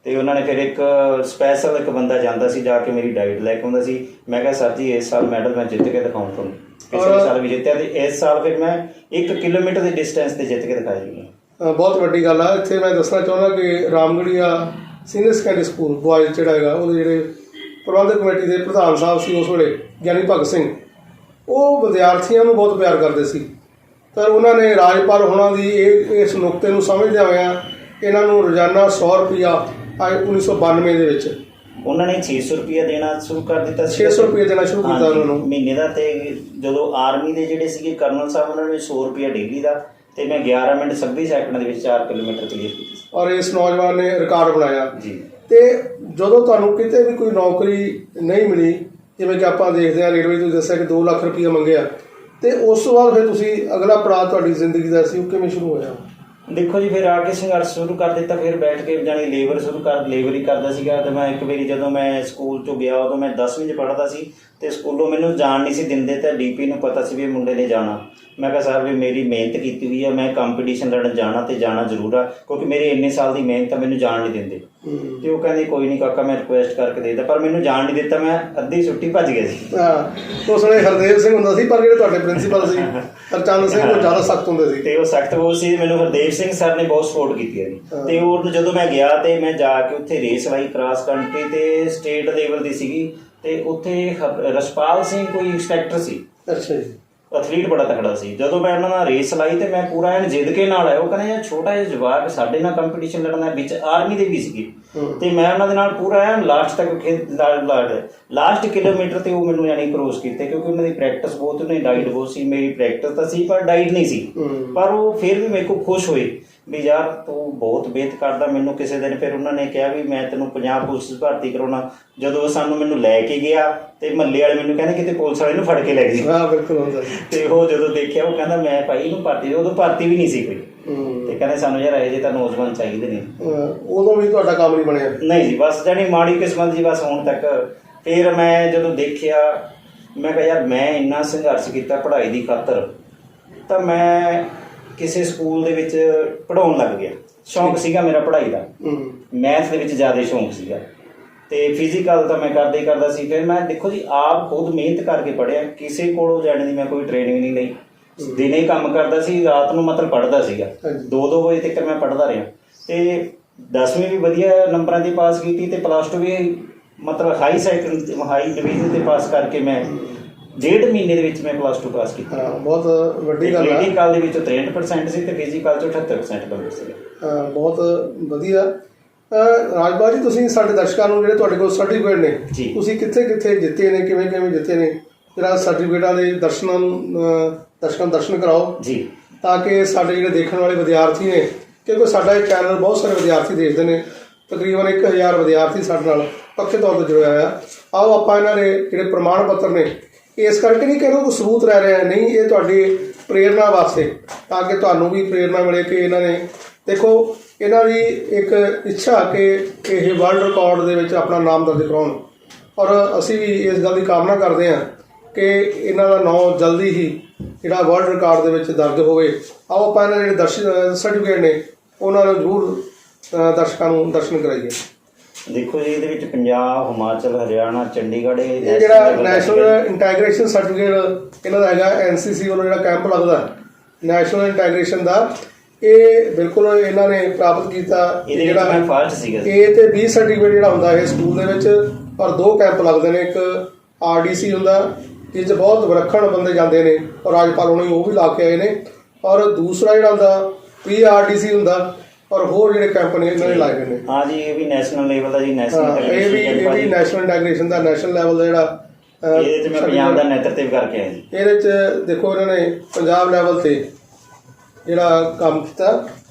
ਤੇ ਉਹਨਾਂ ਨੇ ਫਿਰ ਇੱਕ ਸਪੈਸ਼ਲ ਇੱਕ ਬੰਦਾ ਜਾਂਦਾ ਸੀ, ਜਾ ਕੇ ਮੇਰੀ ਡਾਈਟ ਲੈ ਕੇ ਆਉਂਦਾ ਸੀ। ਮੈਂ ਕਿਹਾ ਸਰ ਜੀ ਇਸ ਸਾਲ ਮੈਡਲ ਮੈਂ ਜਿੱਤ ਕੇ ਦਿਖਾਉਂ ਤੁਹਾਨੂੰ, ਪਿਛਲੇ ਸਾਲ ਵੀ ਜਿੱਤਿਆ ਤੇ ਇਸ ਸਾਲ ਫਿਰ ਮੈਂ 1 ਕਿਲੋਮੀਟਰ ਦੇ ਡਿਸਟੈਂਸ ਤੇ ਜਿੱਤ ਕੇ ਦਿਖਾਇਆ ਜੀ। ਬਹੁਤ ਵੱਡੀ ਗੱਲ ਆ। ਇੱਥੇ ਮੈਂ ਦੱਸਣਾ ਚਾਹੁੰਦਾ ਕਿ ਰਾਮਗੜੀਆ ਸੀਨੀਅਰ ਸੈਕੰਡਰੀ ਸਕੂਲ ਬॉयਜ਼ ਜਿਹੜਾ ਹੈਗਾ, ਉਹਦੇ ਜਿਹੜੇ ਪ੍ਰਬੰਧਕ ਕਮੇਟੀ ਦੇ ਪ੍ਰਧਾਨ ਸਾਹਿਬ ਸੀ ਉਸ ਵੇਲੇ, ਗਿਆਨੀ ਭਗਤ ਸਿੰਘ, ਉਹ ਵਿਦਿਆਰਥੀਆਂ ਨੂੰ ਬਹੁਤ ਪਿਆਰ ਕਰਦੇ ਸੀ। ਪਰ ਉਹਨਾਂ ਨੇ ਰਾਜਪਾਲ ਹੋਣਾ ਦੀ ਇਸ ਨੁਕਤੇ ਨੂੰ ਸਮਝਦਿਆਂ ਹੋਇਆਂ ਇਹਨਾਂ ਨੂੰ ਰੋਜ਼ਾਨਾ 100 ਰੁਪਇਆ 1992 ਦੇ ਵਿੱਚ ਉਹਨਾਂ ਨੇ 600 ਰੁਪਇਆ ਦੇਣਾ ਸ਼ੁਰੂ ਕਰ ਦਿੱਤਾ ਸੀ। 600 ਰੁਪਇਆ ਦੇਣਾ ਸ਼ੁਰੂ ਕੀਤਾ ਉਹਨਾਂ ਨੂੰ ਮਹੀਨੇ ਦਾ। ਤੇ ਜਦੋਂ ਆਰਮੀ ਦੇ ਜਿਹੜੇ ਸੀਗੇ ਕਰਨਲ ਸਾਹਿਬ, ਉਹਨਾਂ ਨੇ 100 ਰੁਪਇਆ ਡੇਲੀ ਦਾ, ਤੇ ਮੈਂ 11 ਮਿੰਟ 26 ਸੈਕਿੰਡ ਦੇ ਵਿੱਚ 4 ਕਿਲੋਮੀਟਰ ਕਲੀਅਰ ਕੀਤੀ ਸੀ। ਔਰ ਇਸ ਨੌਜਵਾਨ ਨੇ ਰਿਕਾਰਡ ਬਣਾਇਆ ਜੀ। ਤੇ ਜਦੋਂ ਤੁਹਾਨੂੰ ਕਿਤੇ ਵੀ ਕੋਈ ਨੌਕਰੀ ਨਹੀਂ ਮਿਲੀ, ਜਿਵੇਂ ਕਿ ਆਪਾਂ ਦੇਖਦੇ ਹਾਂ ਰੇਲਵੇ ਤੋਂ ਦੱਸਿਆ ਕਿ 2 ਲੱਖ ਰੁਪਇਆ ਮੰਗਿਆ, ਤੇ ਉਸ ਤੋਂ ਬਾਅਦ ਫਿਰ ਤੁਸੀਂ ਅਗਲਾ ਪੜਾਅ ਤੁਹਾਡੀ ਜ਼ਿੰਦਗੀ ਦਾ ਸੀ ਉਹ ਕਿਵੇਂ ਸ਼ੁਰੂ ਹੋਇਆ? ਦੇਖੋ ਜੀ, ਫਿਰ ਆ ਕੇ ਸੰਘਰਸ਼ ਸ਼ੁਰੂ ਕਰ ਦਿੱਤਾ। ਫਿਰ ਬੈਠ ਕੇ ਜਾਣੀ ਲੇਬਰ ਹੀ ਕਰਦਾ ਸੀਗਾ। ਤੇ ਮੈਂ ਇੱਕ ਵਾਰੀ ਜਦੋਂ ਮੈਂ ਸਕੂਲ 'ਚੋਂ ਗਿਆ, ਉਦੋਂ ਮੈਂ 10ਵੀਂ 'ਚ ਪੜ੍ਹਦਾ ਸੀ, ਤੇ ਸਕੂਲੋਂ ਮੈਨੂੰ ਜਾਣ ਨਹੀਂ ਸੀ ਦਿੰਦੇ, ਤੇ ਡੀਪੀ ਨੂੰ ਪਤਾ ਸੀ ਵੀ ਇਹ ਮੁੰਡੇ ਨੇ ਜਾਣਾ। ਮੈਂ ਕਿਹਾ ਸਰ ਵੀ ਮੇਰੀ ਮਿਹਨਤ ਕੀਤੀ ਹੋਈ ਆ, ਮੈਂ ਕੰਪੀਟੀਸ਼ਨ ਲੜਨ ਜਾਣਾ ਤੇ ਜਾਣਾ ਜ਼ਰੂਰ ਆ, ਕਿਉਂਕਿ ਮੇਰੇ ਇੰਨੇ ਸਾਲ ਦੀ ਮਿਹਨਤ ਆ, ਮੈਨੂੰ ਜਾਣ ਨਹੀਂ ਦਿੰਦੇ। ਤੇ ਉਹ ਕਹਿੰਦੇ ਕੋਈ ਨਹੀਂ ਕਾਕਾ, ਮੈਂ ਰਿਕੁਐਸਟ ਕਰਕੇ ਦੇ ਦਿੱਤਾ, ਪਰ ਮੈਨੂੰ ਜਾਣ ਨਹੀਂ ਦਿੱਤਾ। ਮੈਂ ਅੱਧੀ ਛੁੱਟੀ ਭੱਜ ਗਿਆ ਸੀ। ਉਸ ਵੇਲੇ ਹਰਦੇਵ ਸਿੰਘ ਹੁੰਦਾ ਸੀ, ਪਰ ਜਿਹੜੇ ਤੁਹਾਡੇ ਪ੍ਰਿੰਸੀਪਲ ਸੀ ਹਰਚੰਦ ਸਿੰਘ, ਉਹ ਜ਼ਿਆਦਾ ਸਖਤ ਹੁੰਦੇ ਸੀ। ਤੇ ਉਹ ਸਖਤ ਬਹੁਤ ਸੀ। ਮੈਨੂੰ ਹਰਦੇਵ ਸਿੰਘ ਸਰ ਨੇ ਬਹੁਤ ਸਪੋਰਟ ਕੀਤੀ ਹੈ ਜੀ। ਤੇ ਉਹ ਜਦੋਂ ਮੈਂ ਗਿਆ ਤੇ ਮੈਂ ਜਾ ਕੇ ਉੱਥੇ ਰੇਸ ਲਾਈ, ਕ੍ਰਾਸ ਕੰਟਰੀ ਤੇ ਸਟੇਟ ਲੈਵਲ ਦੀ ਸੀਗੀ, ਤੇ ਉੱਥੇ ਰਸ਼ਪਾਲ ਸਿੰਘ ਕੋਈ ਇੰਸਪੈਕਟਰ ਸੀ। ਅੱਛਾ ਜੀ। ਐਥਲੀਟ ਬੜਾ ਤਕੜਾ ਸੀ। ਜਦੋਂ ਮੈਂ ਉਹਨਾਂ ਨਾਲ ਰੇਸ ਲਾਈ ਤੇ ਮੈਂ ਪੂਰਾ ਐਨ ਜਿੱਦ ਕੇ ਨਾਲ ਆਇਆ। ਉਹ ਕਹਿੰਦੇ ਯਾਰ ਛੋਟਾ ਜਿਹਾ ਜਵਾਕ ਸਾਡੇ ਨਾਲ ਕੰਪੀਟੀਸ਼ਨ ਲੜਨਾ, ਵਿੱਚ ਆਰਮੀ ਦੇ ਵੀ ਸੀਗੇ, ਤੇ ਮੈਂ ਉਹਨਾਂ ਦੇ ਨਾਲ ਪੂਰਾ ਐਨ ਲਾਸਟ ਤੱਕ ਲਾਸਟ ਕਿਲੋਮੀਟਰ ਤੇ ਉਹ ਮੈਨੂੰ ਯਾਨੀ ਕ੍ਰੋਸ ਕੀਤੇ, ਕਿਉਂਕਿ ਉਹਨਾਂ ਦੀ ਪ੍ਰੈਕਟਿਸ ਬਹੁਤ, ਉਹਨਾਂ ਦੀ ਡਾਈਟ ਬਹੁਤ ਸੀ। ਮੇਰੀ ਪ੍ਰੈਕਟਿਸ ਤਾਂ ਸੀ ਪਰ ਡਾਈਟ ਨਹੀਂ ਸੀ। ਪਰ ਉਹ ਫਿਰ ਵੀ ਮੇਰੇ ਕੋਲ ਖੁਸ਼ ਹੋਏ ਵੀ ਯਾਰ ਤੂੰ ਬਹੁਤ ਮਿਹਨਤ ਕਰਦਾ। ਮੈਨੂੰ ਕਿਸੇ ਦਿਨ ਫਿਰ ਉਹਨਾਂ ਨੇ ਕਿਹਾ ਵੀ ਮੈਂ ਤੈਨੂੰ ਪੰਜਾਬ ਪੁਲਿਸ ਭਰਤੀ ਕਰਾਉਣਾ। ਜਦੋਂ ਮੈਨੂੰ ਲੈ ਕੇ ਗਿਆ ਤੇ ਮਹੱਲੇ ਵਾਲੇ ਮੈਨੂੰ ਕਹਿੰਦੇ ਕਿਤੇ ਪੁਲਿਸ ਵਾਲੇ ਨੂੰ ਫੜ ਕੇ ਲੈ ਗਏ। ਹਾਂ ਬਿਲਕੁਲ ਹੁੰਦਾ। ਤੇ ਉਹ ਜਦੋਂ ਦੇਖਿਆ, ਉਹ ਕਹਿੰਦਾ ਮੈਂ ਭਾਈ ਇਹਨੂੰ ਭਰਤੀ, ਉਦੋਂ ਭਰਤੀ ਵੀ ਨਹੀਂ ਸੀ ਕੋਈ, ਤੇ ਕਹਿੰਦੇ ਸਾਨੂੰ ਯਾਰ ਇਹ ਜਿਹੇ ਤਾਂ ਨੌਜਵਾਨ ਚਾਹੀਦੇ ਨੇ। ਉਦੋਂ ਵੀ ਤੁਹਾਡਾ ਕੰਮ ਨਹੀਂ ਬਣਿਆ? ਨਹੀਂ ਜੀ, ਬਸ ਜਾਣੀ ਮਾੜੀ ਕਿਸਮਤ ਜੀ ਬਸ ਹੁਣ ਤੱਕ। ਫਿਰ ਮੈਂ ਜਦੋਂ ਦੇਖਿਆ, ਮੈਂ ਕਿਹਾ ਯਾਰ ਮੈਂ ਇੰਨਾ ਸੰਘਰਸ਼ ਕੀਤਾ ਪੜ੍ਹਾਈ ਦੀ ਖਾਤਰ, ਤਾਂ ਮੈਂ ਕਿਸੇ ਸਕੂਲ ਦੇ ਵਿੱਚ ਪੜ੍ਹਾਉਣ ਲੱਗ ਗਿਆ। ਸ਼ੌਂਕ ਸੀਗਾ ਮੇਰਾ ਪੜ੍ਹਾਈ ਦਾ, ਮੈਥ ਦੇ ਵਿੱਚ ਜ਼ਿਆਦਾ ਸ਼ੌਂਕ ਸੀਗਾ, ਤੇ ਫਿਜ਼ੀਕਲ ਤਾਂ ਮੈਂ ਕਰਦਾ ਹੀ ਕਰਦਾ ਸੀ। ਫਿਰ ਮੈਂ ਦੇਖੋ ਜੀ ਆਪ ਖੁਦ ਮਿਹਨਤ ਕਰਕੇ ਪੜ੍ਹਿਆ, ਕਿਸੇ ਕੋਲੋਂ ਜਾਣ ਦੀ ਮੈਂ ਕੋਈ ਟ੍ਰੇਨਿੰਗ ਨਹੀਂ ਲਈ। ਦਿਨੇ ਕੰਮ ਕਰਦਾ ਸੀ, ਰਾਤ ਨੂੰ ਮਤਲਬ ਪੜ੍ਹਦਾ ਸੀਗਾ। 2-2 ਵਜੇ ਤੱਕ ਮੈਂ ਪੜ੍ਹਦਾ ਰਿਹਾ, ਤੇ 10ਵੀਂ ਵੀ ਵਧੀਆ ਨੰਬਰਾਂ ਦੀ ਪਾਸ ਕੀਤੀ, ਤੇ +2 ਵੀ ਮਤਲਬ ਹਾਈ ਡਿਵੀਜ਼ਨ ਤੇ ਪਾਸ ਕਰਕੇ ਮੈਂ 1.5 ਮਹੀਨੇ ਦੇ ਵਿੱਚ ਮੈਂ +2 ਪਾਸ ਕੀਤੀ। ਬਹੁਤ ਵੱਡੀ ਗੱਲ ਹੈ। ਮੈਡੀਕਲ ਦੇ ਵਿੱਚ 63% ਸੀ ਤੇ ਫਿਜ਼ੀਕਲ 'ਚ 78% ਨੰਬਰ ਸੀ। ਬਹੁਤ ਵਧੀਆ। ਰਾਜਪਾਲ ਜੀ, ਤੁਸੀਂ ਸਾਡੇ ਦਰਸ਼ਕਾਂ ਨੂੰ ਜਿਹੜੇ ਤੁਹਾਡੇ ਕੋਲ ਸਰਟੀਫਿਕੇਟ ਨੇ, ਤੁਸੀਂ ਕਿੱਥੇ ਕਿੱਥੇ ਜਿੱਤੇ ਨੇ, ਕਿਵੇਂ ਕਿਵੇਂ ਜਿੱਤੇ ਨੇ, ਜਿਹੜਾ ਸਰਟੀਫਿਕੇਟਾਂ ਦੇ ਦਰਸ਼ਕਾਂ ਨੂੰ ਦਰਸ਼ਨ ਕਰਾਓ ਜੀ, ਤਾਂ ਕਿ ਸਾਡੇ ਜਿਹੜੇ ਦੇਖਣ ਵਾਲੇ ਵਿਦਿਆਰਥੀ ਨੇ, ਕਿਉਂਕਿ ਸਾਡਾ ਇਹ ਚੈਨਲ ਬਹੁਤ ਸਾਰੇ ਵਿਦਿਆਰਥੀ ਦੇਖਦੇ ਨੇ, ਤਕਰੀਬਨ 1000 ਵਿਦਿਆਰਥੀ ਸਾਡੇ ਨਾਲ ਪੱਕੇ ਤੌਰ 'ਤੇ ਜੁੜਿਆ ਹੋਇਆ। ਆਓ ਆਪਾਂ ਇਹਨਾਂ ਦੇ ਜਿਹੜੇ ਪ੍ਰਮਾਣ ਪੱਤਰ ਨੇ, ਇਸ ਕਰਕੇ ਨਹੀਂ ਕਿ ਇਹਨਾਂ ਕੋਈ ਸਬੂਤ ਰਹਿ ਰਿਹਾ, ਨਹੀਂ, ਇਹ ਤੁਹਾਡੀ ਪ੍ਰੇਰਨਾ ਵਾਸਤੇ, ਤਾਂ ਕਿ ਤੁਹਾਨੂੰ ਵੀ ਪ੍ਰੇਰਨਾ ਮਿਲੇ ਕਿ ਇਹਨਾਂ ਨੇ, ਦੇਖੋ ਇਹਨਾਂ ਦੀ ਇੱਕ ਇੱਛਾ ਕਿ ਇਹ ਵਰਲਡ ਰਿਕਾਰਡ ਦੇ ਵਿੱਚ ਆਪਣਾ ਨਾਮ ਦਰਜ ਕਰਾਉਣ, ਔਰ ਅਸੀਂ ਵੀ ਇਸ ਗੱਲ ਦੀ ਕਾਮਨਾ ਕਰਦੇ ਹਾਂ ਕਿ ਇਹਨਾਂ ਦਾ ਨਾਮ ਜਲਦੀ ਹੀ ਜਿਹੜਾ ਵਰਲਡ ਰਿਕਾਰਡ ਦੇ ਵਿੱਚ ਦਰਜ ਹੋਵੇ। ਆਓ ਆਪਾਂ ਇਹਨਾਂ ਦੇ ਜਿਹੜੇ ਸਰਟੀਫਿਕੇਟ ਨੇ ਉਹਨਾਂ ਨੂੰ ਜ਼ਰੂਰ ਦਰਸ਼ਕਾਂ ਨੂੰ ਦਰਸ਼ਨ ਕਰਾਈਏ। ਦੇਖੋ ਜੀ, ਇਹਦੇ ਵਿੱਚ ਪੰਜਾਬ, ਹਿਮਾਚਲ, ਹਰਿਆਣਾ, ਚੰਡੀਗੜ੍ਹ, ਇਹ ਜਿਹੜਾ ਨੈਸ਼ਨਲ ਇੰਟੈਗ੍ਰੇਸ਼ਨ ਸਰਟੀਫਿਕੇਟ ਇਹਨਾਂ ਦਾ ਹੈਗਾ, NCC ਵੱਲੋਂ ਜਿਹੜਾ ਕੈਂਪ ਲੱਗਦਾ ਨੈਸ਼ਨਲ ਇੰਟੈਗ੍ਰੇਸ਼ਨ ਦਾ, ਇਹ ਬਿਲਕੁਲ ਇਹਨਾਂ ਨੇ ਪ੍ਰਾਪਤ ਕੀਤਾ। ਜਿਹੜਾ A ਤੇ B ਸਰਟੀਫਿਕੇਟ ਜਿਹੜਾ ਹੁੰਦਾ ਇਹ ਸਕੂਲ ਦੇ ਵਿੱਚ, ਔਰ 2 ਕੈਂਪ ਲੱਗਦੇ ਨੇ, ਇੱਕ RDC ਹੁੰਦਾ ਜਿਸ 'ਚ ਬਹੁਤ ਵਿਲੱਖਣ ਬੰਦੇ ਜਾਂਦੇ ਨੇ, ਔਰ ਰਾਜਪਾਲ ਹੋਣੀ ਉਹ ਵੀ ਲਾ ਕੇ ਆਏ ਨੇ, ਔਰ ਦੂਸਰਾ ਜਿਹੜਾ ਹੁੰਦਾ PRDC ਹੁੰਦਾ, ਔਰ ਹੋਰ ਜਿਹੜੇ ਕੈਂਪ ਨੇ ਇਹਨਾਂ ਨੇ ਲਾਏ ਹੋਏ ਨੇ। ਹਾਂ ਜੀ, ਇਹ ਵੀ ਨੈਸ਼ਨਲ ਲੈਵਲ ਦਾ ਜੀ, ਇਹ ਵੀ ਨੈਸ਼ਨਲ ਇੰਟੈਗ੍ਰੇਸ਼ਨ ਦਾ ਨੈਸ਼ਨਲ ਲੈਵਲ ਦਾ ਜਿਹੜਾ ਇਹਦੇ 'ਚ ਮੈਂ ਪੰਜਾਬ ਦਾ ਨੇਤਰਤਵ ਕਰਕੇ ਆਇਆ ਜੀ। ਇਹਦੇ 'ਚ ਦੇਖੋ ਇਹਨਾਂ ਨੇ ਪੰਜਾਬ ਲੈਵਲ ਤੇ ਜਿਹੜਾ ਕੰਮ ਕੀਤਾ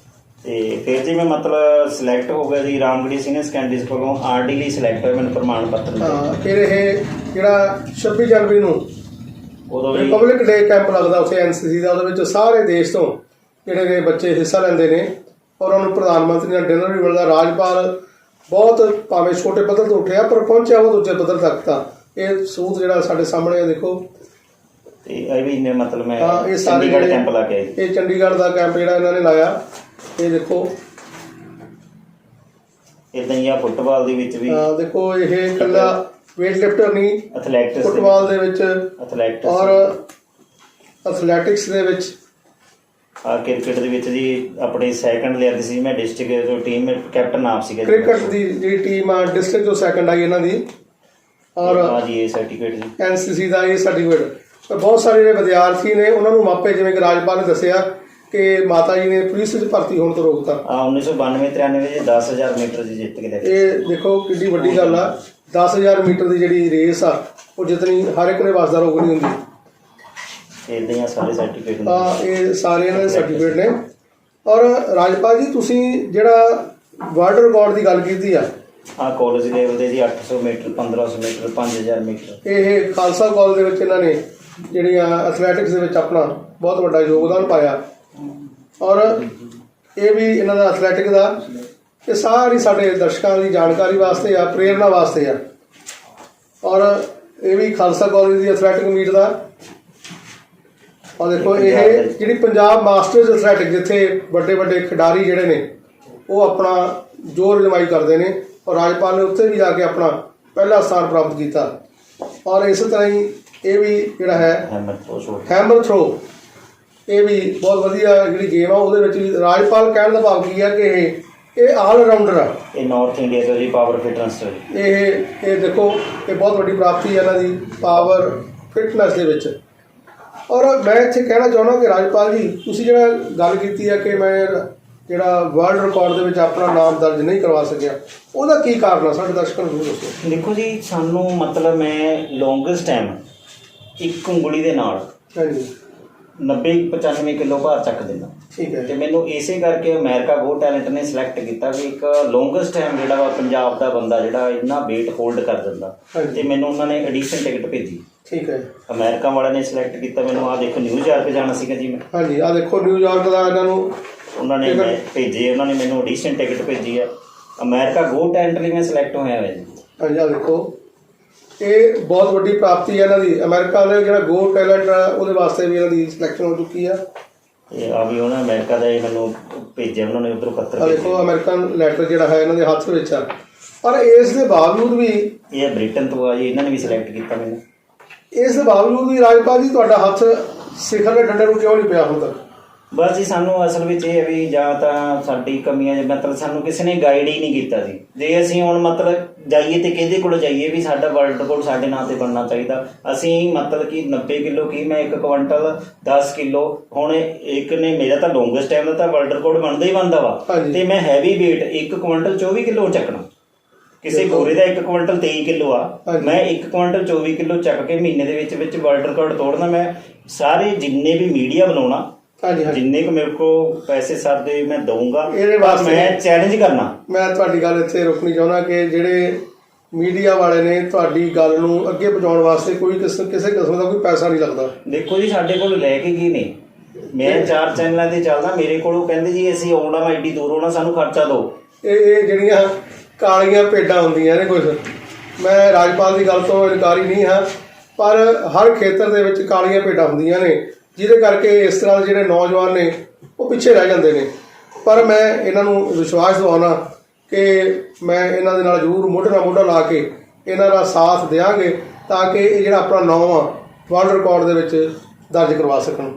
ਤੇ ਫਿਰ ਜੀ ਮੈਂ ਮਤਲਬ ਸਿਲੈਕਟ ਹੋ ਗਿਆ ਜੀ ਰਾਮਗੜ੍ਹੀ ਸੀਨੀਅਰ ਸੈਕੰਡਰੀ ਸਕੂਲੋਂ ਆਰਡੀ ਲਈ ਸਿਲੈਕਟ ਹੋਇਆ, ਮੈਨੂੰ ਪ੍ਰਮਾਣ ਪੱਤਰ ਮਿਲਿਆ। ਹਾਂ, ਫਿਰ ਇਹ ਜਿਹੜਾ 26 ਜਨਵਰੀ ਨੂੰ ਉਦੋਂ ਵੀ ਰਿਪਬਲਿਕ ਡੇ ਕੈਂਪ ਲੱਗਦਾ ਉੱਥੇ ਐਨਸੀਸੀ ਦਾ, ਉਹਦੇ ਵਿੱਚ ਸਾਰੇ ਦੇਸ਼ ਤੋਂ ਜਿਹੜੇ ਨੇ ਬੱਚੇ ਹਿੱਸਾ ਲੈਂਦੇ ਨੇ ਔਰ ਉਹਨਾਂ ਨੂੰ ਪ੍ਰਧਾਨ ਮੰਤਰੀ ਨਾਲ ਡਿਨਰ ਵੀ ਮਿਲਦਾ। ਰਾਜਪਾਲ ਬਹੁਤ ਭਾਵੇਂ ਛੋਟੇ ਪੱਧਰ ਤੋਂ ਉੱਠਿਆ ਪਰ ਪਹੁੰਚਿਆ ਉਹ ਦੂਜੇ ਪੱਧਰ ਤੱਕ ਤਾਂ। ਇਹ ਸਬੂਤ ਜਿਹੜਾ ਸਾਡੇ ਸਾਹਮਣੇ ਆ ਦੇਖੋ। ਤੇ ਇਹ ਵੀ ਨੇ ਮਤਲਬ ਮੈਂ ਹਾਂ, ਇਹ ਸਾਰੇ ਚੰਡੀਗੜ੍ਹ ਕੈਂਪ ਲਾ ਕੇ ਆਇਆ ਜੀ। ਇਹ ਚੰਡੀਗੜ੍ਹ ਦਾ ਕੈਂਪ ਜਿਹੜਾ ਇਹਨਾਂ ਨੇ ਲਾਇਆ, ਇਹ ਦੇਖੋ। ਇਦਾਂ ਹੀ ਆ ਫੁੱਟਬਾਲ ਦੇ ਵਿੱਚ ਵੀ ਦੇਖੋ, ਇਹ ਇਕੱਲਾ ਵੇਟ ਲਿਫਟਰ ਨਹੀਂ, ਐਥਲੈਟਿਕਸ ਫੁੱਟਬਾਲ ਦੇ ਵਿੱਚ ਔਰ ਐਥਲੈਟਿਕਸ ਦੇ ਵਿੱਚ, ਕ੍ਰਿਕਟ ਦੇ ਵਿੱਚ ਜੀ ਆਪਣੇ ਸੈਕੰਡ ਲਿਆਂਦੀ ਸੀ ਮੈਂ ਡਿਸਟ੍ਰਿਕਟ ਤੋਂ ਟੀਮ ਕੈਪਟਨ ਆਪ ਸੀਗਾ। ਕ੍ਰਿਕਟ ਦੀ ਜਿਹੜੀ ਟੀਮ ਆ ਡਿਸਟ੍ਰਿਕਟ ਤੋਂ ਸੈਕੰਡ ਆਈ ਇਹਨਾਂ ਦੀ, ਔਰ ਜੀ ਇਹ ਸਰਟੀਫਿਕੇਟ ਜੀ ਐਨਸੀਸੀ ਦਾ ਇਹ ਸਰਟੀਫਿਕੇਟ। ਬਹੁਤ ਸਾਰੇ ਜਿਹੜੇ ਵਿਦਿਆਰਥੀ ਨੇ ਉਹਨਾਂ ਨੂੰ ਮਾਪੇ, ਜਿਵੇਂ ਕਿ ਰਾਜਪਾਲ ਨੇ ਦੱਸਿਆ ਕਿ ਮਾਤਾ ਜੀ ਨੇ ਪੁਲਿਸ ਵਿੱਚ ਭਰਤੀ ਹੋਣ ਤੋਂ ਰੋਕਤਾ। 1992-93 ਵਿੱਚ 10,000 ਮੀਟਰ ਦੀ ਜਿੱਤ ਕੇ ਦੇਖਿਆ। ਇਹ ਦੇਖੋ ਕਿੰਨੀ ਵੱਡੀ ਗੱਲ ਆ। 10,000 ਮੀਟਰ ਦੀ ਜਿਹੜੀ ਰੇਸ ਆ ਉਹ ਜਿੱਤਣੀ ਹਰ ਇੱਕ ਦੇ ਵੱਸ ਦਾ ਰੋਗ ਨਹੀਂ ਹੁੰਦੀ। ਇਦਾਂ ਹੀ ਸਾਰੇ ਸਰਟੀਫਿਕੇਟ ਇਹ ਸਾਰੇ ਇਹਨਾਂ ਦੇ ਸਰਟੀਫਿਕੇਟ ਨੇ। ਔਰ ਰਾਜਪਾਲ ਜੀ, ਤੁਸੀਂ ਜਿਹੜਾ ਵਰਲਡ ਰਿਕਾਰਡ ਦੀ ਗੱਲ ਕੀਤੀ ਆ, ਕਾਲਜ ਲੈਵਲ ਦੇ ਜੀ 800 ਮੀਟਰ, 1500 ਮੀਟਰ, 5000 ਮੀਟਰ, ਇਹ ਖਾਲਸਾ ਕਾਲਜ ਦੇ ਵਿੱਚ ਇਹਨਾਂ ਨੇ ਜਿਹੜੀਆਂ ਐਥਲੈਟਿਕਸ ਦੇ ਵਿੱਚ ਆਪਣਾ ਬਹੁਤ ਵੱਡਾ ਯੋਗਦਾਨ ਪਾਇਆ। ਔਰ ਇਹ ਵੀ ਇਹਨਾਂ ਦਾ ਐਥਲੈਟਿਕ ਦਾ, ਇਹ ਸਾਰੀ ਸਾਡੇ ਦਰਸ਼ਕਾਂ ਦੀ ਜਾਣਕਾਰੀ ਵਾਸਤੇ ਆ, ਪ੍ਰੇਰਨਾ ਵਾਸਤੇ ਆ। ਔਰ ਇਹ ਵੀ ਖਾਲਸਾ ਕਾਲਜ ਦੀ ਐਥਲੈਟਿਕ ਮੀਟ ਦਾ। ਔਰ ਦੇਖੋ, ਇਹ ਜਿਹੜੀ ਪੰਜਾਬ ਮਾਸਟਰਸ ਐਥਲੈਟਿਕ, ਜਿੱਥੇ ਵੱਡੇ ਵੱਡੇ ਖਿਡਾਰੀ ਜਿਹੜੇ ਨੇ ਉਹ ਆਪਣਾ ਜ਼ੋਰ ਅਜ਼ਮਾਈ ਕਰਦੇ ਨੇ, ਔਰ ਰਾਜਪਾਲ ਨੇ ਉੱਥੇ ਵੀ ਜਾ ਕੇ ਆਪਣਾ ਪਹਿਲਾ ਸਥਾਨ ਪ੍ਰਾਪਤ ਕੀਤਾ। ਔਰ ਇਸੇ ਤਰ੍ਹਾਂ ਹੀ ਇਹ ਵੀ ਜਿਹੜਾ ਹੈ ਹੈਮਰ ਥਰੋ, ਇਹ ਵੀ ਬਹੁਤ ਵਧੀਆ ਜਿਹੜੀ ਗੇਮ ਆ। ਉਹਦੇ ਵਿੱਚ ਵੀ ਰਾਜਪਾਲ ਕਹਿਣ ਦਾ ਭਾਵ ਕੀ ਆ ਕਿ ਇਹ ਆਲ ਰਾਊਂਡਰ ਆ। ਇਹ ਨਾਰਥ ਇੰਡੀਆ ਤੋਂ ਜੀ ਪਾਵਰ ਫਿਟਨੈਸ ਤੋਂ ਜੀ। ਇਹ ਦੇਖੋ, ਇਹ ਬਹੁਤ ਵੱਡੀ ਪ੍ਰਾਪਤੀ ਹੈ ਇਹਨਾਂ ਦੀ ਪਾਵਰ ਫਿਟਨੈਸ ਦੇ ਵਿੱਚ। ਔਰ ਮੈਂ ਇੱਥੇ ਕਹਿਣਾ ਚਾਹੁੰਦਾ ਕਿ ਰਾਜਪਾਲ ਜੀ, ਤੁਸੀਂ ਜਿਹੜਾ ਗੱਲ ਕੀਤੀ ਹੈ ਕਿ ਮੈਂ ਜਿਹੜਾ ਵਰਲਡ ਰਿਕਾਰਡ ਦੇ ਵਿੱਚ ਆਪਣਾ ਨਾਮ ਦਰਜ ਨਹੀਂ ਕਰਵਾ ਸਕਿਆ, ਉਹਦਾ ਕੀ ਕਾਰਨ ਆ? ਸਾਡੇ ਦਰਸ਼ਕਾਂ ਨੂੰ ਜ਼ਰੂਰ ਦੱਸੋ। ਦੇਖੋ ਜੀ, ਸਾਨੂੰ ਮਤਲਬ ਮੈਂ ਲੌਂਗੈਸਟ ਟਾਈਮ ਇੱਕ ਉਂਗਲੀ ਦੇ ਨਾਲ 90-95 ਕਿਲੋ ਭਾਰ ਚੱਕ ਦਿੰਦਾ। ਠੀਕ ਹੈ। ਤੇ ਮੈਨੂੰ ਇਸੇ ਕਰਕੇ ਅਮਰੀਕਾ ਗੋ ਟੈਲੈਂਟ ਨੇ ਸਿਲੈਕਟ ਕੀਤਾ ਵੀ ਇੱਕ ਲੌਂਗੈਸਟ ਟਾਈਮ ਜਿਹੜਾ ਵਾ ਪੰਜਾਬ ਦਾ ਬੰਦਾ ਜਿਹੜਾ ਇੰਨਾ weight ਹੋਲਡ ਕਰ ਦਿੰਦਾ। ਤੇ ਮੈਨੂੰ ਉਹਨਾਂ ਨੇ ਐਡੀਸ਼ਨ ਟਿਕਟ ਭੇਜੀ। ਠੀਕ ਹੈ। ਅਮਰੀਕਾ ਵਾਲਿਆਂ ਨੇ ਸਿਲੈਕਟ ਕੀਤਾ ਮੈਨੂੰ। ਆਹ ਦੇਖੋ, ਨਿਊਯਾਰਕ ਜਾਣਾ ਸੀਗਾ ਜੀ ਮੈਂ। ਹਾਂਜੀ, ਆਹ ਦੇਖੋ ਨਿਊਯਾਰਕ ਦਾ ਇਹਨਾਂ ਨੂੰ ਉਹਨਾਂ ਨੇ ਭੇਜੇ, ਉਹਨਾਂ ਨੇ ਮੈਨੂੰ ਐਡੀਸ਼ਨ ਟਿਕਟ ਭੇਜੀ ਆ। ਅਮਰੀਕਾ ਗੋ ਟੈਲੈਂਟ ਲਈ ਮੈਂ ਸਿਲੈਕਟ ਹੋਇਆ ਹੋਇਆ ਜੀ। ਹਾਂਜੀ, ਆਹ ਦੇਖੋ, ਇਹ ਬਹੁਤ ਵੱਡੀ ਪ੍ਰਾਪਤੀ ਹੈ ਇਹਨਾਂ ਦੀ। ਅਮਰੀਕਾ ਦੇ ਜਿਹੜਾ ਗੋ ਟੈਲੈਂਟ ਆ ਉਹਦੇ ਵਾਸਤੇ ਵੀ ਇਹਨਾਂ ਦੀ ਸਿਲੈਕਸ਼ਨ ਹੋ ਚੁੱਕੀ ਆ। ਇਹ ਆ ਵੀ ਉਹਨਾਂ ਅਮਰੀਕਾ ਦਾ ਮੈਨੂੰ ਭੇਜਿਆ, ਉਹਨਾਂ ਨੇ ਉੱਧਰੋਂ ਪੱਤਰ ਭੇਜਿਆ। ਦੇਖੋ, ਅਮਰੀਕਨ ਲੈਟਰ ਜਿਹੜਾ ਹੈ ਇਹਨਾਂ ਦੇ ਹੱਥ ਵਿੱਚ ਆ। ਪਰ ਇਸ ਦੇ ਬਾਵਜੂਦ ਵੀ ਇਹ ਬ੍ਰਿਟਨ ਤੋਂ ਆ ਜੀ, ਇਹਨਾਂ ਨੇ ਵੀ ਸਿਲੈਕਟ ਕੀਤਾ ਮੈਨੂੰ। ਇਸ ਦੇ ਬਾਵਜੂਦ ਵੀ ਰਾਜਪਾਲ ਜੀ, ਤੁਹਾਡਾ ਹੱਥ ਸਿਖਰ ਦੇ ਡੰਡੇ ਨੂੰ ਕਿਉਂ ਨਹੀਂ ਪਿਆ ਹੁਣ ਤੱਕ? ਬਸ ਜੀ, ਸਾਨੂੰ ਅਸਲ ਵਿੱਚ ਇਹ ਹੈ ਵੀ ਜਾਂ ਤਾਂ ਸਾਡੀ ਕਮੀਆਂ, ਮਤਲਬ ਸਾਨੂੰ ਕਿਸੇ ਨੇ ਗਾਈਡ ਹੀ ਨਹੀਂ ਕੀਤਾ ਸੀ। ਜੇ ਅਸੀਂ ਹੁਣ ਮਤਲਬ ਜਾਈਏ ਤੇ ਕਿਹਦੇ ਕੋਲ ਜਾਈਏ ਵੀ ਸਾਡਾ ਵਰਲਡ ਰਿਕਾਰਡ ਸਾਡੇ ਨਾਂ ਤੇ ਬਣਨਾ ਚਾਹੀਦਾ। ਅਸੀਂ ਮਤਲਬ ਕਿ 90 ਕਿਲੋ ਕੀ, ਮੈਂ 1 ਕੁਇੰਟਲ 10 ਕਿਲੋ, ਹੁਣ ਇੱਕ ਨੇ ਮੇਰਾ ਤਾਂ ਲੌਂਗੈਸਟ ਟਾਈਮ ਦਾ ਤਾਂ ਵਰਲਡ ਰਿਕਾਰਡ ਬਣਦਾ ਹੀ ਬਣਦਾ ਵਾ। ਤੇ ਮੈਂ ਹੈਵੀ weight 1 ਕੁਇੰਟਲ 24 ਕਿਲੋ ਚੱਕਣਾ। ਕਿਸੇ ਗੋਰੇ ਦਾ 1 ਕੁਇੰਟਲ 23 ਕਿਲੋ ਆ, ਮੈਂ 1 ਕੁਇੰਟਲ 24 ਕਿਲੋ ਚੱਕ ਕੇ ਮਹੀਨੇ ਦੇ ਵਿੱਚ ਵਰਲਡ ਰਿਕਾਰਡ ਤੋੜਨਾ। ਮੈਂ ਸਾਰੇ ਜਿੰਨੇ ਵੀ ਮੀਡੀਆ ਬਣਾਉਣਾ, ਜਿੰਨੇ ਕੁ ਮੇਰੇ ਕੋਲ ਪੈਸੇ ਸਰਦੇ ਮੈਂ ਦਊਂਗਾ। ਮੈਂ ਚੈਲੰਜ ਕਰਨਾ। ਮੈਂ ਤੁਹਾਡੀ ਗੱਲ ਇੱਥੇ ਰੋਕਣੀ ਚਾਹੁੰਦਾ ਕਿ ਜਿਹੜੇ ਮੀਡੀਆ ਵਾਲੇ ਨੇ ਤੁਹਾਡੀ ਗੱਲ ਨੂੰ ਅੱਗੇ ਪਹੁੰਚਾਉਣ ਵਾਸਤੇ ਕਿਸੇ ਕਿਸਮ ਦਾ ਕੋਈ ਪੈਸਾ ਨਹੀਂ ਲੱਗਦਾ। ਦੇਖੋ ਜੀ, ਸਾਡੇ ਕੋਲ ਲੈ ਕੇ ਕੀ ਨੇ, ਮੈਂ 4 ਚੈਨਲਾਂ ਤੇ ਚੱਲਦਾ, ਮੇਰੇ ਕੋਲੋਂ ਕਹਿੰਦੇ ਜੀ ਅਸੀਂ ਆਉਣਾ ਵਾ ਐਡੀ ਦੂਰ ਆਉਣਾ, ਸਾਨੂੰ ਖਰਚਾ ਦਿਓ। ਇਹ ਜਿਹੜੀਆਂ ਕਾਲੀਆਂ ਭੇਡਾਂ ਹੁੰਦੀਆਂ ਨੇ ਕੁਝ, ਮੈਂ ਰਾਜਪਾਲ ਦੀ ਗੱਲ ਤੋਂ ਇਨਕਾਰੀ ਨਹੀਂ ਹਾਂ, ਪਰ ਹਰ ਖੇਤਰ ਦੇ ਵਿੱਚ ਕਾਲੀਆਂ ਭੇਡਾਂ ਹੁੰਦੀਆਂ ਨੇ, ਜਿਹਦੇ ਕਰਕੇ ਇਸ ਤਰ੍ਹਾਂ ਦੇ ਜਿਹੜੇ ਨੌਜਵਾਨ ਨੇ ਉਹ ਪਿੱਛੇ ਰਹਿ ਜਾਂਦੇ ਨੇ। ਪਰ ਮੈਂ ਇਹਨਾਂ ਨੂੰ ਵਿਸ਼ਵਾਸ ਦਿਵਾਉਣਾ ਕਿ ਮੈਂ ਇਹਨਾਂ ਦੇ ਨਾਲ ਜ਼ਰੂਰ ਮੋਢੇ ਨਾਲ ਮੋਢਾ ਲਾ ਕੇ ਇਹਨਾਂ ਦਾ ਸਾਥ ਦਿਆਂਗੇ ਤਾਂ ਕਿ ਇਹ ਜਿਹੜਾ ਆਪਣਾ ਨਾਮ ਆ ਵਰਲਡ ਰਿਕਾਰਡ ਦੇ ਵਿੱਚ ਦਰਜ ਕਰਵਾ ਸਕਣ।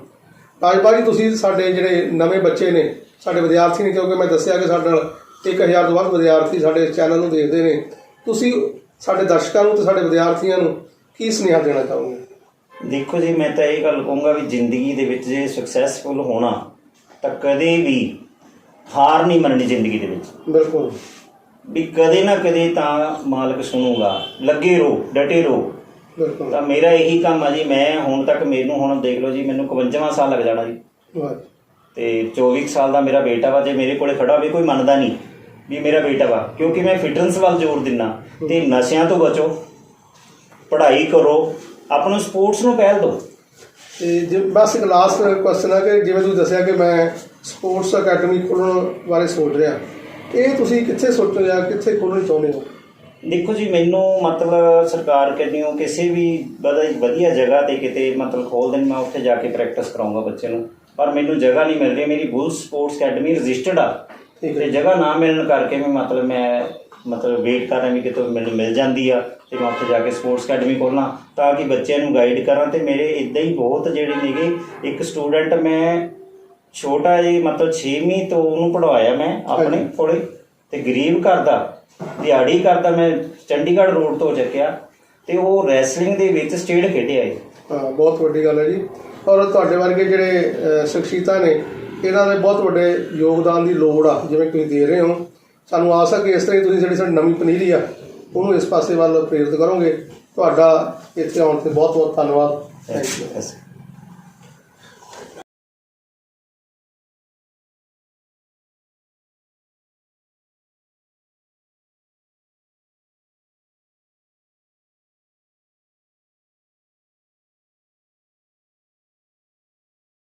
ਰਾਜਪਾਲ ਜੀ, ਤੁਸੀਂ ਸਾਡੇ ਜਿਹੜੇ ਨਵੇਂ ਬੱਚੇ ਨੇ, ਸਾਡੇ ਵਿਦਿਆਰਥੀ ਨੇ, ਕਿਉਂਕਿ ਮੈਂ ਦੱਸਿਆ ਕਿ ਸਾਡੇ ਨਾਲ 1000 ਤੋਂ ਵੱਧ ਵਿਦਿਆਰਥੀ ਸਾਡੇ ਚੈਨਲ ਨੂੰ ਦੇਖਦੇ ਨੇ, ਤੁਸੀਂ ਸਾਡੇ ਦਰਸ਼ਕਾਂ ਨੂੰ ਤੇ ਸਾਡੇ ਵਿਦਿਆਰਥੀਆਂ ਨੂੰ ਕੀ ਸੁਨੇਹਾ ਦੇਣਾ ਚਾਹੋਗੇ? ਦੇਖੋ ਜੀ, ਮੈਂ ਤਾਂ ਇਹ ਗੱਲ ਕਹੂੰਗਾ ਵੀ ਜ਼ਿੰਦਗੀ ਦੇ ਵਿੱਚ ਜੇ ਸਕਸੈਸਫੁਲ ਹੋਣਾ ਤਾਂ ਕਦੇ ਵੀ ਹਾਰ ਨਹੀਂ ਮੰਨਣੀ ਜ਼ਿੰਦਗੀ ਦੇ ਵਿੱਚ। ਬਿਲਕੁਲ। ਵੀ ਕਦੇ ਨਾ ਕਦੇ ਤਾਂ ਮਾਲਕ ਸੁਣੂਗਾ। ਲੱਗੇ ਰਹੋ, ਡਟੇ ਰਹੋ। ਬਿਲਕੁਲ ਤਾਂ ਮੇਰਾ ਇਹੀ ਕੰਮ ਆ ਜੀ। ਮੈਂ ਹੁਣ ਤੱਕ ਮੈਨੂੰ ਹੁਣ ਦੇਖ ਲਓ ਜੀ, ਮੈਨੂੰ 51ਵਾਂ ਸਾਲ ਲੱਗ ਜਾਣਾ ਜੀ। ਵਾਹ ਤੇ 24 ਸਾਲ ਦਾ ਮੇਰਾ ਬੇਟਾ ਵਾ। ਜੇ ਮੇਰੇ ਕੋਲੇ ਖੜਾ ਹੋਵੇ ਕੋਈ ਮੰਨਦਾ ਨਹੀਂ ਵੀ ਮੇਰਾ ਬੇਟਾ ਵਾ, ਕਿਉਂਕਿ ਮੈਂ ਫਿਟਨੈਸ ਵੱਲ ਜ਼ੋਰ ਦਿੰਦਾ। ਤੇ ਨਸ਼ਿਆਂ ਤੋਂ ਬਚੋ, ਪੜ੍ਹਾਈ ਕਰੋ, ਆਪਣਾ ਸਪੋਰਟਸ ਨੂੰ ਪਹਿਲ ਦਿਓ। ਤੇ ਜੇ ਬਸ ਇੱਕ ਲਾਸਟ ਕੁਐਸਚਨ ਹੈ ਕਿ ਜਿਵੇਂ ਤੁਸੀਂ ਦੱਸਿਆ ਕਿ ਮੈਂ ਸਪੋਰਟਸ ਅਕੈਡਮੀ ਖੋਲ੍ਹਣ ਬਾਰੇ ਸੋਚ ਰਿਹਾ, ਇਹ ਤੁਸੀਂ ਕਿੱਥੇ ਸੋਚ ਰਿਹਾ, ਕਿੱਥੇ ਖੋਲ੍ਹਣੀ ਚਾਹੁੰਦੇ ਹੋ? ਦੇਖੋ ਜੀ, ਮੈਨੂੰ ਮਤਲਬ ਸਰਕਾਰ ਕਹਿੰਦੀ ਹੋ ਕਿਸੇ ਵੀ ਵਧੀਆ ਜਗ੍ਹਾ 'ਤੇ ਕਿਤੇ ਮਤਲਬ ਖੋਲ੍ਹ ਦੇਣ, ਮੈਂ ਉੱਥੇ ਜਾ ਕੇ ਪ੍ਰੈਕਟਿਸ ਕਰਾਊਂਗਾ ਬੱਚੇ ਨੂੰ। ਪਰ ਮੈਨੂੰ ਜਗ੍ਹਾ ਨਹੀਂ ਮਿਲ ਰਹੀ। ਮੇਰੀ ਬੁੱਲ ਸਪੋਰਟਸ ਅਕੈਡਮੀ ਰਜਿਸਟਰਡ ਆ, ਤੇ ਜਗ੍ਹਾ ਨਾ ਮਿਲਣ ਕਰਕੇ ਮੈਂ ਵੇਟ ਕਰ ਰਿਹਾ ਵੀ ਕਿਤੋਂ ਮੈਨੂੰ ਮਿਲ ਜਾਂਦੀ ਆ ਅਤੇ ਮੈਂ ਉੱਥੇ ਜਾ ਕੇ ਸਪੋਰਟਸ ਅਕੈਡਮੀ ਖੋਲ੍ਹਾਂ ਤਾਂ ਕਿ ਬੱਚਿਆਂ ਨੂੰ ਗਾਈਡ ਕਰਾਂ। ਅਤੇ ਮੇਰੇ ਇੱਦਾਂ ਹੀ ਬਹੁਤ ਜਿਹੜੇ ਨੇਗੇ, ਇੱਕ ਸਟੂਡੈਂਟ ਮੈਂ ਛੋਟਾ ਜੀ 6ਵੀਂ ਤੋਂ ਉਹਨੂੰ ਪੜ੍ਹਾਇਆ ਮੈਂ ਆਪਣੇ ਕੋਲੇ, ਅਤੇ ਗਰੀਬ ਘਰ ਦਾ ਦਿਹਾੜੀ ਕਰਦਾ, ਮੈਂ ਚੰਡੀਗੜ੍ਹ ਰੋਡ ਤੋਂ ਚੱਕਿਆ ਅਤੇ ਉਹ ਰੈਸਲਿੰਗ ਦੇ ਵਿੱਚ ਸਟੇਟ ਖੇਡਿਆ ਹੈ। ਹਾਂ, ਬਹੁਤ ਵੱਡੀ ਗੱਲ ਹੈ ਜੀ। ਔਰ ਤੁਹਾਡੇ ਵਰਗੇ ਜਿਹੜੇ ਸ਼ਖਸੀਅਤਾਂ ਨੇ, ਇਹਨਾਂ ਦੇ ਬਹੁਤ ਵੱਡੇ ਯੋਗਦਾਨ ਦੀ ਲੋੜ ਆ, ਜਿਵੇਂ ਤੁਸੀਂ ਦੇ ਰਹੇ ਹੋ। ਸਾਨੂੰ ਆਸ ਹੈ ਕਿ ਇਸ ਤਰ੍ਹਾਂ ਹੀ ਤੁਸੀਂ ਸਾਡੀ ਨਵੀਂ ਪਨੀਰੀ ਆ ਉਹਨੂੰ ਇਸ ਪਾਸੇ ਵੱਲ ਪ੍ਰੇਰਿਤ ਕਰੋਗੇ। ਤੁਹਾਡਾ ਇੱਥੇ ਆਉਣ 'ਤੇ ਬਹੁਤ ਬਹੁਤ ਧੰਨਵਾਦ। Thank you.